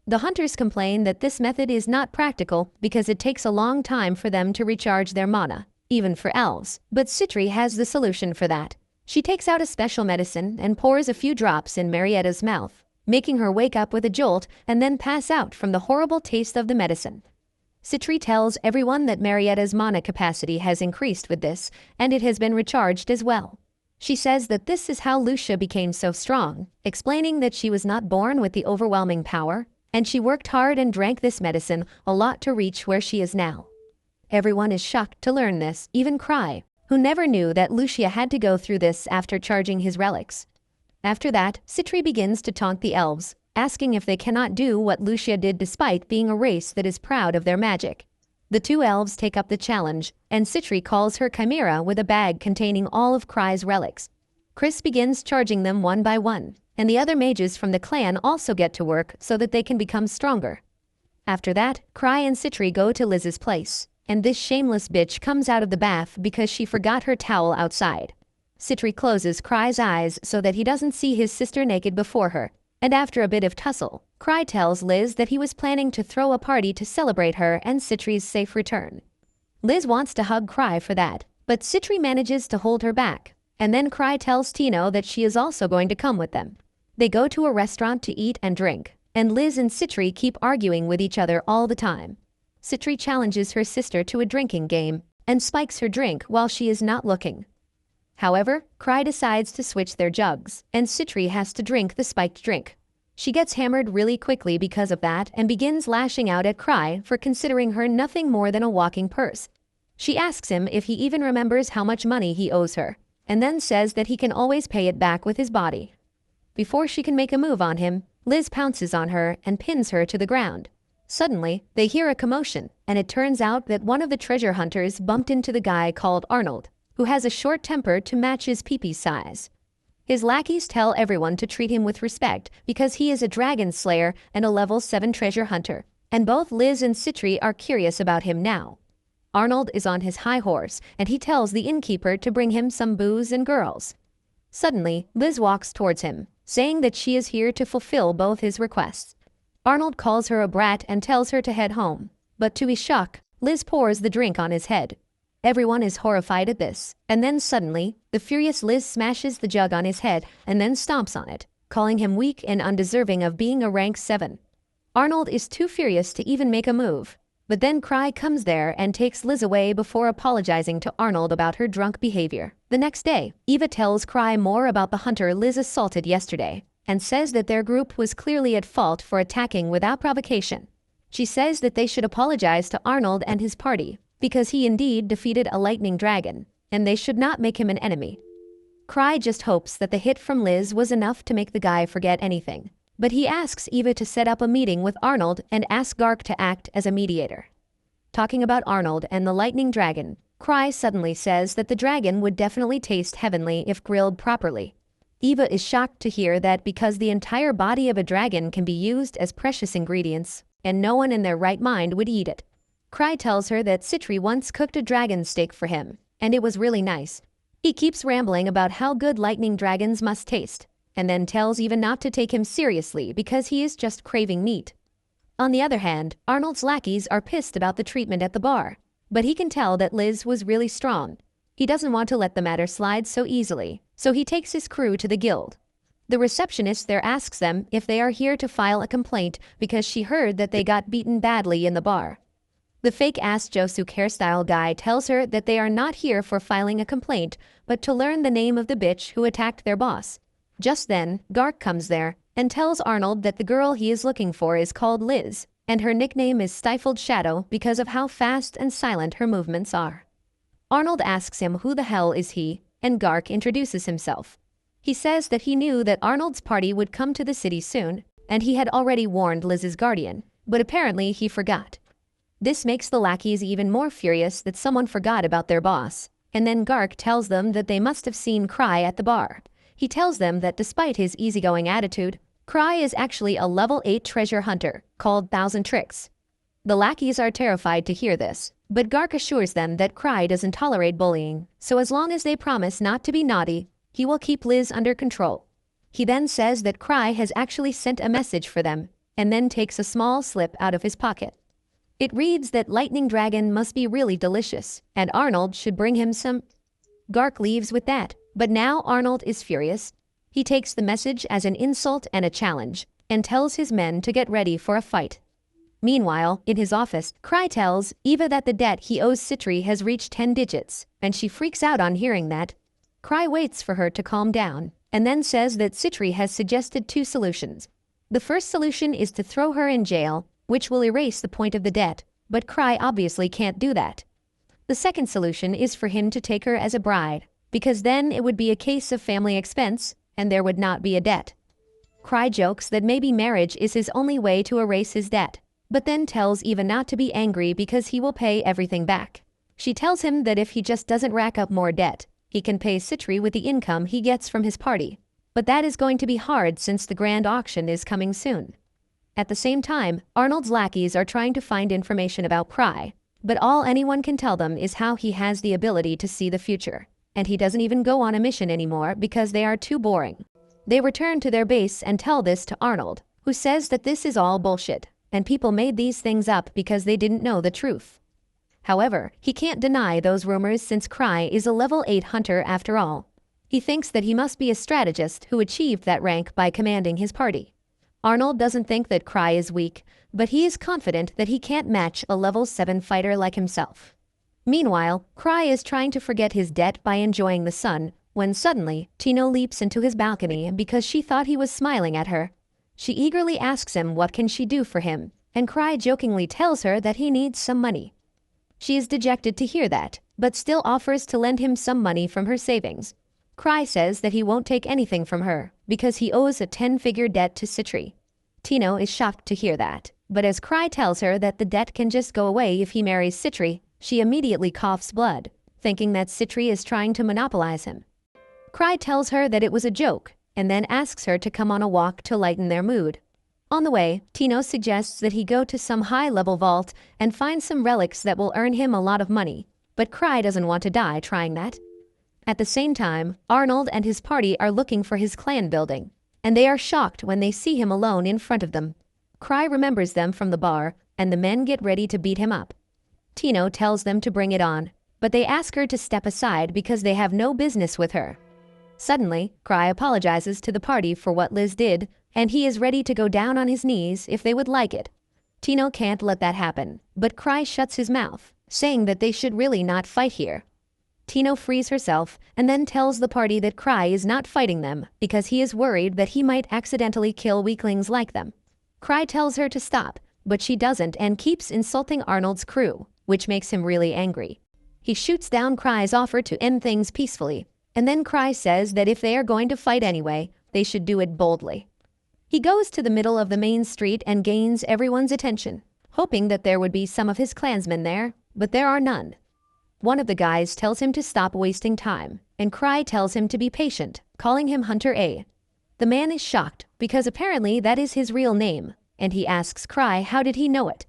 The hunters complain that this method is not practical because it takes a long time for them to recharge their mana, even for elves, but Citri has the solution for that. She takes out a special medicine and pours a few drops in Marietta's mouth, making her wake up with a jolt and then pass out from the horrible taste of the medicine. Citri tells everyone that Marietta's mana capacity has increased with this, and it has been recharged as well. She says that this is how Lucia became so strong, explaining that she was not born with the overwhelming power, and she worked hard and drank this medicine a lot to reach where she is now. Everyone is shocked to learn this, even Cry, who never knew that Lucia had to go through this after charging his relics. After that, Citri begins to taunt the elves, asking if they cannot do what Lucia did despite being a race that is proud of their magic. The two elves take up the challenge, and Citri calls her chimera with a bag containing all of Cry's relics. Chris begins charging them one by one, and the other mages from the clan also get to work so that they can become stronger. After that, Cry and Citri go to Liz's place, and this shameless bitch comes out of the bath because she forgot her towel outside. Citri closes Cry's eyes so that he doesn't see his sister naked before her, and after a bit of tussle, Cry tells Liz that he was planning to throw a party to celebrate her and Citri's safe return. Liz wants to hug Cry for that, but Citri manages to hold her back, and then Cry tells Tino that she is also going to come with them. They go to a restaurant to eat and drink, and Liz and Citri keep arguing with each other all the time. Citri challenges her sister to a drinking game, and spikes her drink while she is not looking. However, Cry decides to switch their jugs, and Citri has to drink the spiked drink. She gets hammered really quickly because of that and begins lashing out at Cry for considering her nothing more than a walking purse. She asks him if he even remembers how much money he owes her, and then says that he can always pay it back with his body. Before she can make a move on him, Liz pounces on her and pins her to the ground. Suddenly, they hear a commotion, and it turns out that one of the treasure hunters bumped into the guy called Arnold, who has a short temper to match his pee-pee size. His lackeys tell everyone to treat him with respect because he is a dragon slayer and a level 7 treasure hunter, and both Liz and Citri are curious about him now. Arnold is on his high horse, and he tells the innkeeper to bring him some booze and girls. Suddenly, Liz walks towards him, saying that she is here to fulfill both his requests. Arnold calls her a brat and tells her to head home, but to his shock, Liz pours the drink on his head. Everyone is horrified at this, and then suddenly, the furious Liz smashes the jug on his head and then stomps on it, calling him weak and undeserving of being a rank 7. Arnold is too furious to even make a move, but then Cry comes there and takes Liz away before apologizing to Arnold about her drunk behavior. The next day, Eva tells Cry more about the hunter Liz assaulted yesterday, and says that their group was clearly at fault for attacking without provocation. She says that they should apologize to Arnold and his party, because he indeed defeated a lightning dragon, and they should not make him an enemy. Cry just hopes that the hit from Liz was enough to make the guy forget anything, but he asks Eva to set up a meeting with Arnold and asks Gark to act as a mediator. Talking about Arnold and the lightning dragon, Cry suddenly says that the dragon would definitely taste heavenly if grilled properly. Eva is shocked to hear that because the entire body of a dragon can be used as precious ingredients, and no one in their right mind would eat it. Cry tells her that Citri once cooked a dragon steak for him, and it was really nice. He keeps rambling about how good lightning dragons must taste, and then tells Eva not to take him seriously because he is just craving meat. On the other hand, Arnold's lackeys are pissed about the treatment at the bar, but he can tell that Liz was really strong. He doesn't want to let the matter slide so easily, so he takes his crew to the guild. The receptionist there asks them if they are here to file a complaint because she heard that they got beaten badly in the bar. The fake-ass Josuke hairstyle guy tells her that they are not here for filing a complaint, but to learn the name of the bitch who attacked their boss. Just then, Gark comes there and tells Arnold that the girl he is looking for is called Liz, and her nickname is Stifled Shadow because of how fast and silent her movements are. Arnold asks him who the hell is he, and Gark introduces himself. He says that he knew that Arnold's party would come to the city soon, and he had already warned Liz's guardian, but apparently he forgot. This makes the lackeys even more furious that someone forgot about their boss, and then Gark tells them that they must have seen Cry at the bar. He tells them that despite his easygoing attitude, Cry is actually a level 8 treasure hunter called 1,000 Tricks. The lackeys are terrified to hear this, but Gark assures them that Cry doesn't tolerate bullying, so as long as they promise not to be naughty, he will keep Liz under control. He then says that Cry has actually sent a message for them, and then takes a small slip out of his pocket. It reads that Lightning Dragon must be really delicious, and Arnold should bring him some. Gark leaves with that, but now Arnold is furious. He takes the message as an insult and a challenge, and tells his men to get ready for a fight. Meanwhile, in his office, Cry tells Eva that the debt he owes Citri has reached 10 digits, and she freaks out on hearing that. Cry waits for her to calm down, and then says that Citri has suggested 2 solutions. The first solution is to throw her in jail, which will erase the point of the debt, but Cry obviously can't do that. The second solution is for him to take her as a bride, because then it would be a case of family expense, and there would not be a debt. Cry jokes that maybe marriage is his only way to erase his debt, but then tells Eva not to be angry because he will pay everything back. She tells him that if he just doesn't rack up more debt, he can pay Citri with the income he gets from his party. But that is going to be hard since the grand auction is coming soon. At the same time, Arnold's lackeys are trying to find information about Cry, but all anyone can tell them is how he has the ability to see the future, and he doesn't even go on a mission anymore because they are too boring. They return to their base and tell this to Arnold, who says that this is all bullshit, and people made these things up because they didn't know the truth. However, he can't deny those rumors since Cry is a level 8 hunter after all. He thinks that he must be a strategist who achieved that rank by commanding his party. Arnold doesn't think that Cry is weak, but he is confident that he can't match a level 7 fighter like himself. Meanwhile, Cry is trying to forget his debt by enjoying the sun, when suddenly, Tino leaps into his balcony because she thought he was smiling at her. She eagerly asks him what can she do for him, and Cry jokingly tells her that he needs some money. She is dejected to hear that, but still offers to lend him some money from her savings. Cry says that he won't take anything from her, because he owes a 10-figure debt to Citri. Tino is shocked to hear that, but as Cry tells her that the debt can just go away if he marries Citri, she immediately coughs blood, thinking that Citri is trying to monopolize him. Cry tells her that it was a joke, and then asks her to come on a walk to lighten their mood. On the way, Tino suggests that he go to some high-level vault and find some relics that will earn him a lot of money, but Cry doesn't want to die trying that. At the same time, Arnold and his party are looking for his clan building, and they are shocked when they see him alone in front of them. Cry remembers them from the bar, and the men get ready to beat him up. Tino tells them to bring it on, but they ask her to step aside because they have no business with her. Suddenly, Cry apologizes to the party for what Liz did, and he is ready to go down on his knees if they would like it. Tino can't let that happen, but Cry shuts his mouth, saying that they should really not fight here. Tino frees herself and then tells the party that Cry is not fighting them because he is worried that he might accidentally kill weaklings like them. Cry tells her to stop, but she doesn't and keeps insulting Arnold's crew, which makes him really angry. He shoots down Cry's offer to end things peacefully, and then Cry says that if they are going to fight anyway, they should do it boldly. He goes to the middle of the main street and gains everyone's attention, hoping that there would be some of his clansmen there, but there are none. One of the guys tells him to stop wasting time, and Cry tells him to be patient, calling him Hunter A. The man is shocked, because apparently that is his real name, and he asks Cry how did he know it.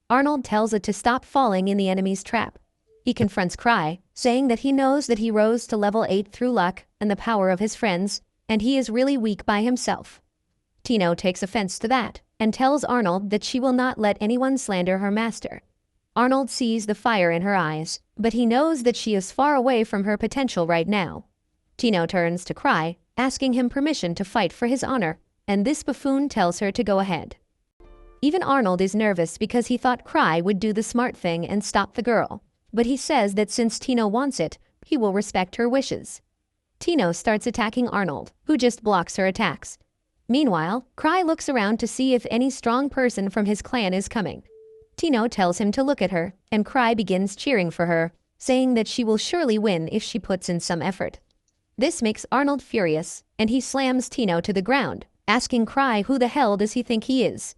Arnold tells it to stop falling in the enemy's trap. He confronts Cry, saying that he knows that he rose to level 8 through luck and the power of his friends, and he is really weak by himself. Tino takes offense to that, and tells Arnold that she will not let anyone slander her master. Arnold sees the fire in her eyes, but he knows that she is far away from her potential right now. Tino turns to Cry, asking him permission to fight for his honor, and this buffoon tells her to go ahead. Even Arnold is nervous because he thought Cry would do the smart thing and stop the girl, but he says that since Tino wants it, he will respect her wishes. Tino starts attacking Arnold, who just blocks her attacks. Meanwhile, Cry looks around to see if any strong person from his clan is coming. Tino tells him to look at her, and Cry begins cheering for her, saying that she will surely win if she puts in some effort. This makes Arnold furious, and he slams Tino to the ground, asking Cry who the hell does he think he is.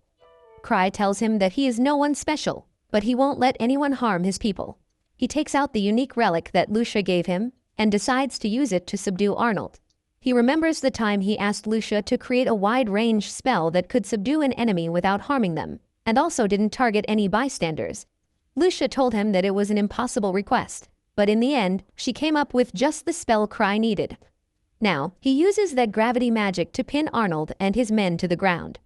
Cry tells him that he is no one special, but he won't let anyone harm his people. He takes out the unique relic that Lucia gave him, and decides to use it to subdue Arnold. He remembers the time he asked Lucia to create a wide-range spell that could subdue an enemy without harming them, and also didn't target any bystanders. Lucia told him that it was an impossible request, but in the end, she came up with just the spell Cry needed. Now, he uses that gravity magic to pin Arnold and his men to the ground.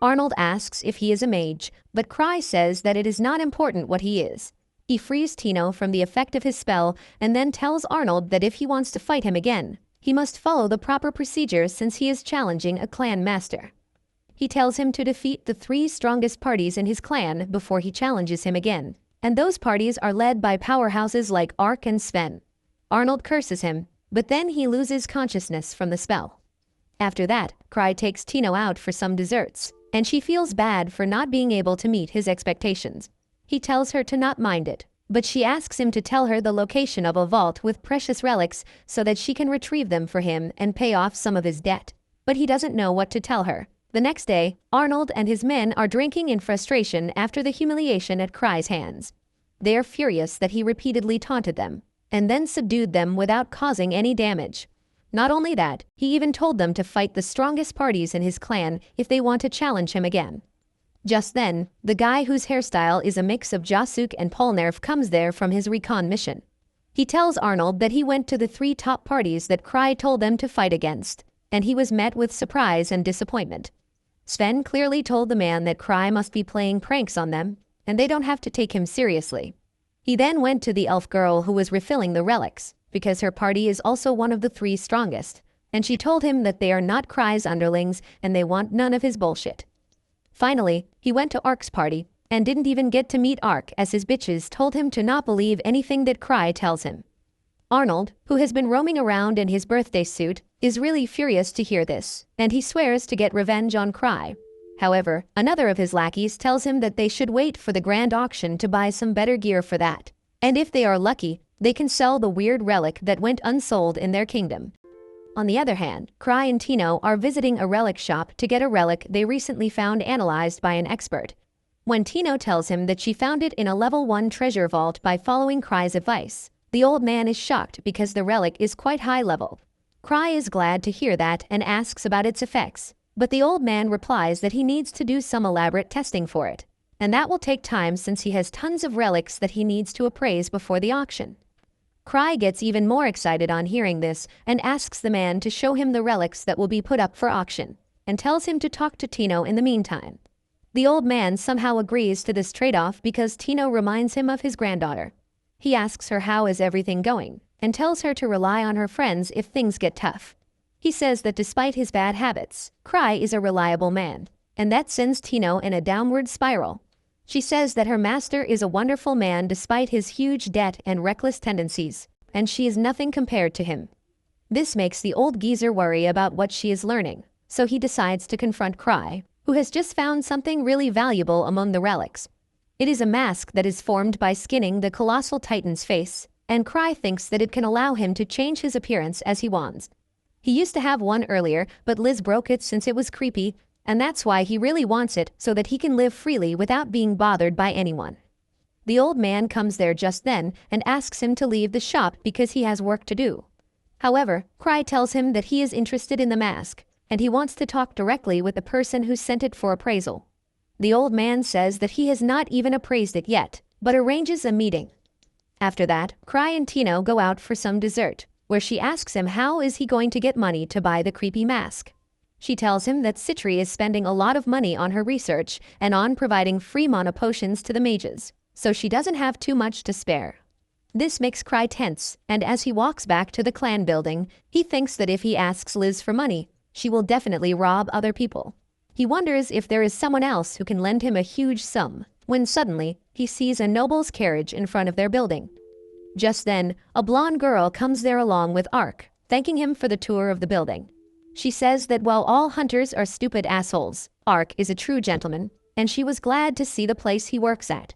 Arnold asks if he is a mage, but Cry says that it is not important what he is. He frees Tino from the effect of his spell and then tells Arnold that if he wants to fight him again, he must follow the proper procedures since he is challenging a clan master. He tells him to defeat the 3 strongest parties in his clan before he challenges him again, and those parties are led by powerhouses like Ark and Sven. Arnold curses him, but then he loses consciousness from the spell. After that, Cry takes Tino out for some desserts, and she feels bad for not being able to meet his expectations. He tells her to not mind it, but she asks him to tell her the location of a vault with precious relics so that she can retrieve them for him and pay off some of his debt. But he doesn't know what to tell her. The next day, Arnold and his men are drinking in frustration after the humiliation at Cry's hands. They are furious that he repeatedly taunted them, and then subdued them without causing any damage. Not only that, he even told them to fight the strongest parties in his clan if they want to challenge him again. Just then, the guy whose hairstyle is a mix of Jasuk and Polnareff comes there from his recon mission. He tells Arnold that he went to the 3 top parties that Cry told them to fight against, and he was met with surprise and disappointment. Sven clearly told the man that Cry must be playing pranks on them, and they don't have to take him seriously. He then went to the elf girl who was refilling the relics, because her party is also one of the 3 strongest, and she told him that they are not Cry's underlings and they want none of his bullshit. Finally, he went to Ark's party, and didn't even get to meet Ark as his bitches told him to not believe anything that Cry tells him. Arnold, who has been roaming around in his birthday suit, is really furious to hear this, and he swears to get revenge on Cry. However, another of his lackeys tells him that they should wait for the grand auction to buy some better gear for that, and if they are lucky, they can sell the weird relic that went unsold in their kingdom. On the other hand, Cry and Tino are visiting a relic shop to get a relic they recently found analyzed by an expert. When Tino tells him that she found it in a level 1 treasure vault by following Cry's advice, the old man is shocked because the relic is quite high level. Cry is glad to hear that and asks about its effects, but the old man replies that he needs to do some elaborate testing for it, and that will take time since he has tons of relics that he needs to appraise before the auction. Cry gets even more excited on hearing this and asks the man to show him the relics that will be put up for auction, and tells him to talk to Tino in the meantime. The old man somehow agrees to this trade-off because Tino reminds him of his granddaughter. He asks her how is everything going, and tells her to rely on her friends if things get tough. He says that despite his bad habits, Cry is a reliable man, and that sends Tino in a downward spiral. She says that her master is a wonderful man despite his huge debt and reckless tendencies, and she is nothing compared to him. This makes the old geezer worry about what she is learning, so he decides to confront Cry, who who has just found something really valuable among the relics. It is a mask that is formed by skinning the colossal titan's face, and Cry thinks that it can allow him to change his appearance as he wants. He used to have one earlier, but Liz broke it since it was creepy, and that's why he really wants it so that he can live freely without being bothered by anyone. The old man comes there just then and asks him to leave the shop because he has work to do. However, Cry tells him that he is interested in the mask, and he wants to talk directly with the person who sent it for appraisal. The old man says that he has not even appraised it yet, but arranges a meeting. After that, Cry and Tino go out for some dessert, where she asks him how is he going to get money to buy the creepy mask. She tells him that Citri is spending a lot of money on her research and on providing free mana potions to the mages, so she doesn't have too much to spare. This makes Cry tense, and as he walks back to the clan building, he thinks that if he asks Liz for money, she will definitely rob other people. He wonders if there is someone else who can lend him a huge sum, when suddenly, he sees a noble's carriage in front of their building. Just then, a blonde girl comes there along with Ark, thanking him for the tour of the building. She says that while all hunters are stupid assholes, Ark is a true gentleman, and she was glad to see the place he works at.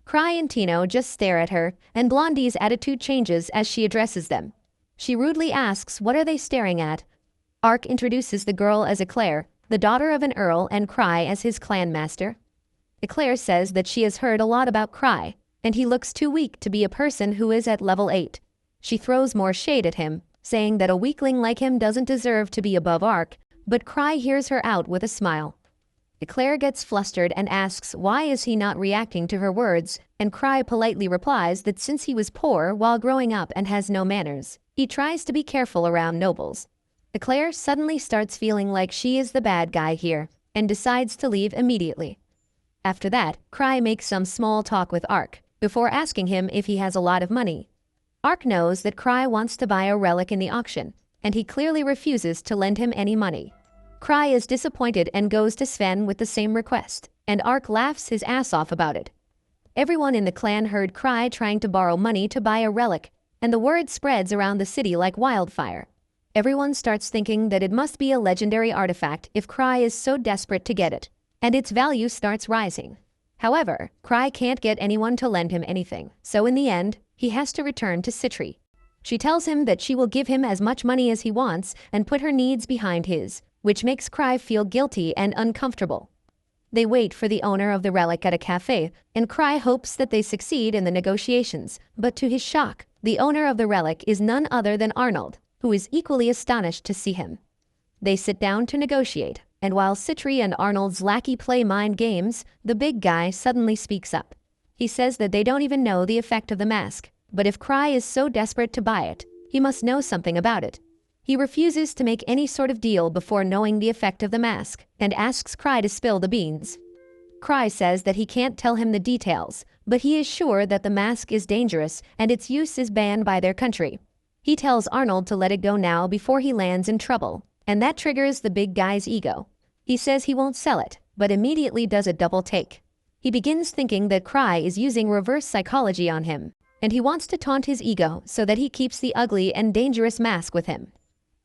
Cry and Tino just stare at her, and Blondie's attitude changes as she addresses them. She rudely asks what are they staring at. Ark introduces the girl as Eclair, the daughter of an earl, and Cry as his clan master. Eclair says that she has heard a lot about Cry, and he looks too weak to be a person who is at level 8. She throws more shade at him, saying that a weakling like him doesn't deserve to be above Ark, but Cry hears her out with a smile. Eclair gets flustered and asks why is he not reacting to her words, and Cry politely replies that since he was poor while growing up and has no manners, he tries to be careful around nobles. Eclair suddenly starts feeling like she is the bad guy here, and decides to leave immediately. After that, Cry makes some small talk with Ark, before asking him if he has a lot of money. Ark knows that Cry wants to buy a relic in the auction, and he clearly refuses to lend him any money. Cry is disappointed and goes to Sven with the same request, and Ark laughs his ass off about it. Everyone in the clan heard Cry trying to borrow money to buy a relic, and the word spreads around the city like wildfire. Everyone starts thinking that it must be a legendary artifact if Cry is so desperate to get it, and its value starts rising. However, Cry can't get anyone to lend him anything, so in the end, he has to return to Citri. She tells him that she will give him as much money as he wants and put her needs behind his, which makes Cry feel guilty and uncomfortable. They wait for the owner of the relic at a cafe, and Cry hopes that they succeed in the negotiations, but to his shock, the owner of the relic is none other than Arnold, who is equally astonished to see him. They sit down to negotiate, and while Citri and Arnold's lackey play mind games, the big guy suddenly speaks up. He says that they don't even know the effect of the mask, but if Cry is so desperate to buy it, he must know something about it. He refuses to make any sort of deal before knowing the effect of the mask, and asks Cry to spill the beans. Cry says that he can't tell him the details, but he is sure that the mask is dangerous and its use is banned by their country. He tells Arnold to let it go now before he lands in trouble, and that triggers the big guy's ego. He says he won't sell it, but immediately does a double take. He begins thinking that Cry is using reverse psychology on him, and he wants to taunt his ego so that he keeps the ugly and dangerous mask with him.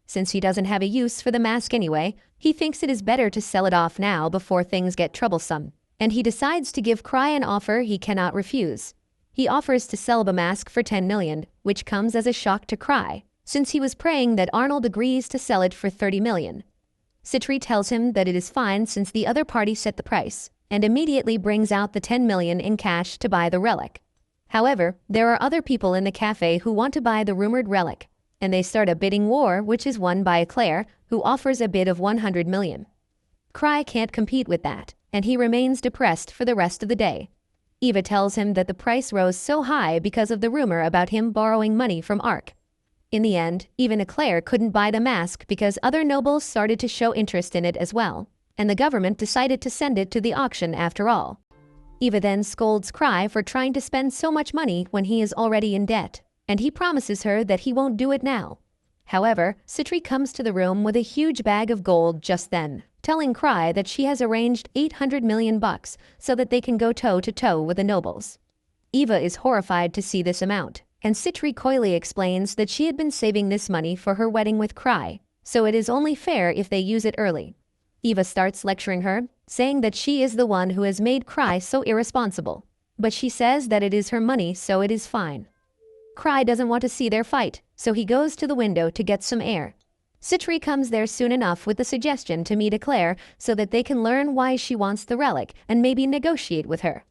Since he doesn't have a use for the mask anyway, he thinks it is better to sell it off now before things get troublesome, and he decides to give Cry an offer he cannot refuse. He offers to sell the mask for 10 million, which comes as a shock to Cry, since he was praying that Arnold agrees to sell it for 30 million. Citri tells him that it is fine since the other party set the price, and immediately brings out the 10 million in cash to buy the relic. However, there are other people in the cafe who want to buy the rumored relic, and they start a bidding war which is won by Eclair, who offers a bid of 100 million. Cry can't compete with that, and he remains depressed for the rest of the day. Eva tells him that the price rose so high because of the rumor about him borrowing money from Ark. In the end, even Eclair couldn't buy the mask because other nobles started to show interest in it as well, and the government decided to send it to the auction after all. Eva then scolds Cry for trying to spend so much money when he is already in debt, and he promises her that he won't do it now. However, Citri comes to the room with a huge bag of gold just then, telling Cry that she has arranged 800 million bucks so that they can go toe-to-toe with the nobles. Eva is horrified to see this amount, and Citri coyly explains that she had been saving this money for her wedding with Cry, so it is only fair if they use it early. Eva starts lecturing her, saying that she is the one who has made Cry so irresponsible. But she says that it is her money, so it is fine. Cry doesn't want to see their fight, so he goes to the window to get some air. Citri comes there soon enough with the suggestion to meet Eclair so that they can learn why she wants the relic and maybe negotiate with her.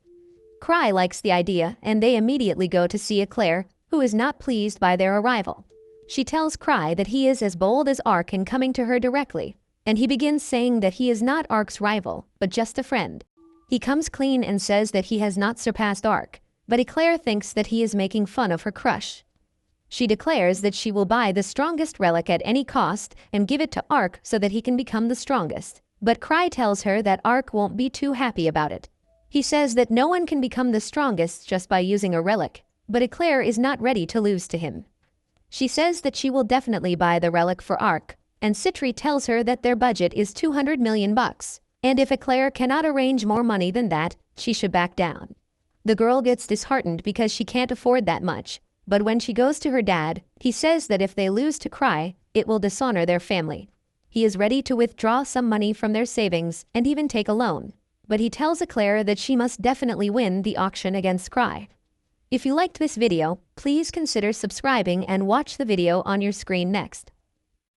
Cry likes the idea, and they immediately go to see Eclair, who is not pleased by their arrival. She tells Cry that he is as bold as Ark in coming to her directly, and he begins saying that he is not Ark's rival, but just a friend. He comes clean and says that he has not surpassed Ark, but Eclair thinks that he is making fun of her crush. She declares that she will buy the strongest relic at any cost and give it to Ark so that he can become the strongest. But Cry tells her that Ark won't be too happy about it. He says that no one can become the strongest just by using a relic, but Eclair is not ready to lose to him. She says that she will definitely buy the relic for Ark, and Citri tells her that their budget is 200 million bucks, and if Eclair cannot arrange more money than that, she should back down. The girl gets disheartened because she can't afford that much, but when she goes to her dad, he says that if they lose to Cry, it will dishonor their family. He is ready to withdraw some money from their savings and even take a loan, but he tells Eclair that she must definitely win the auction against Cry. If you liked this video, please consider subscribing and watch the video on your screen next.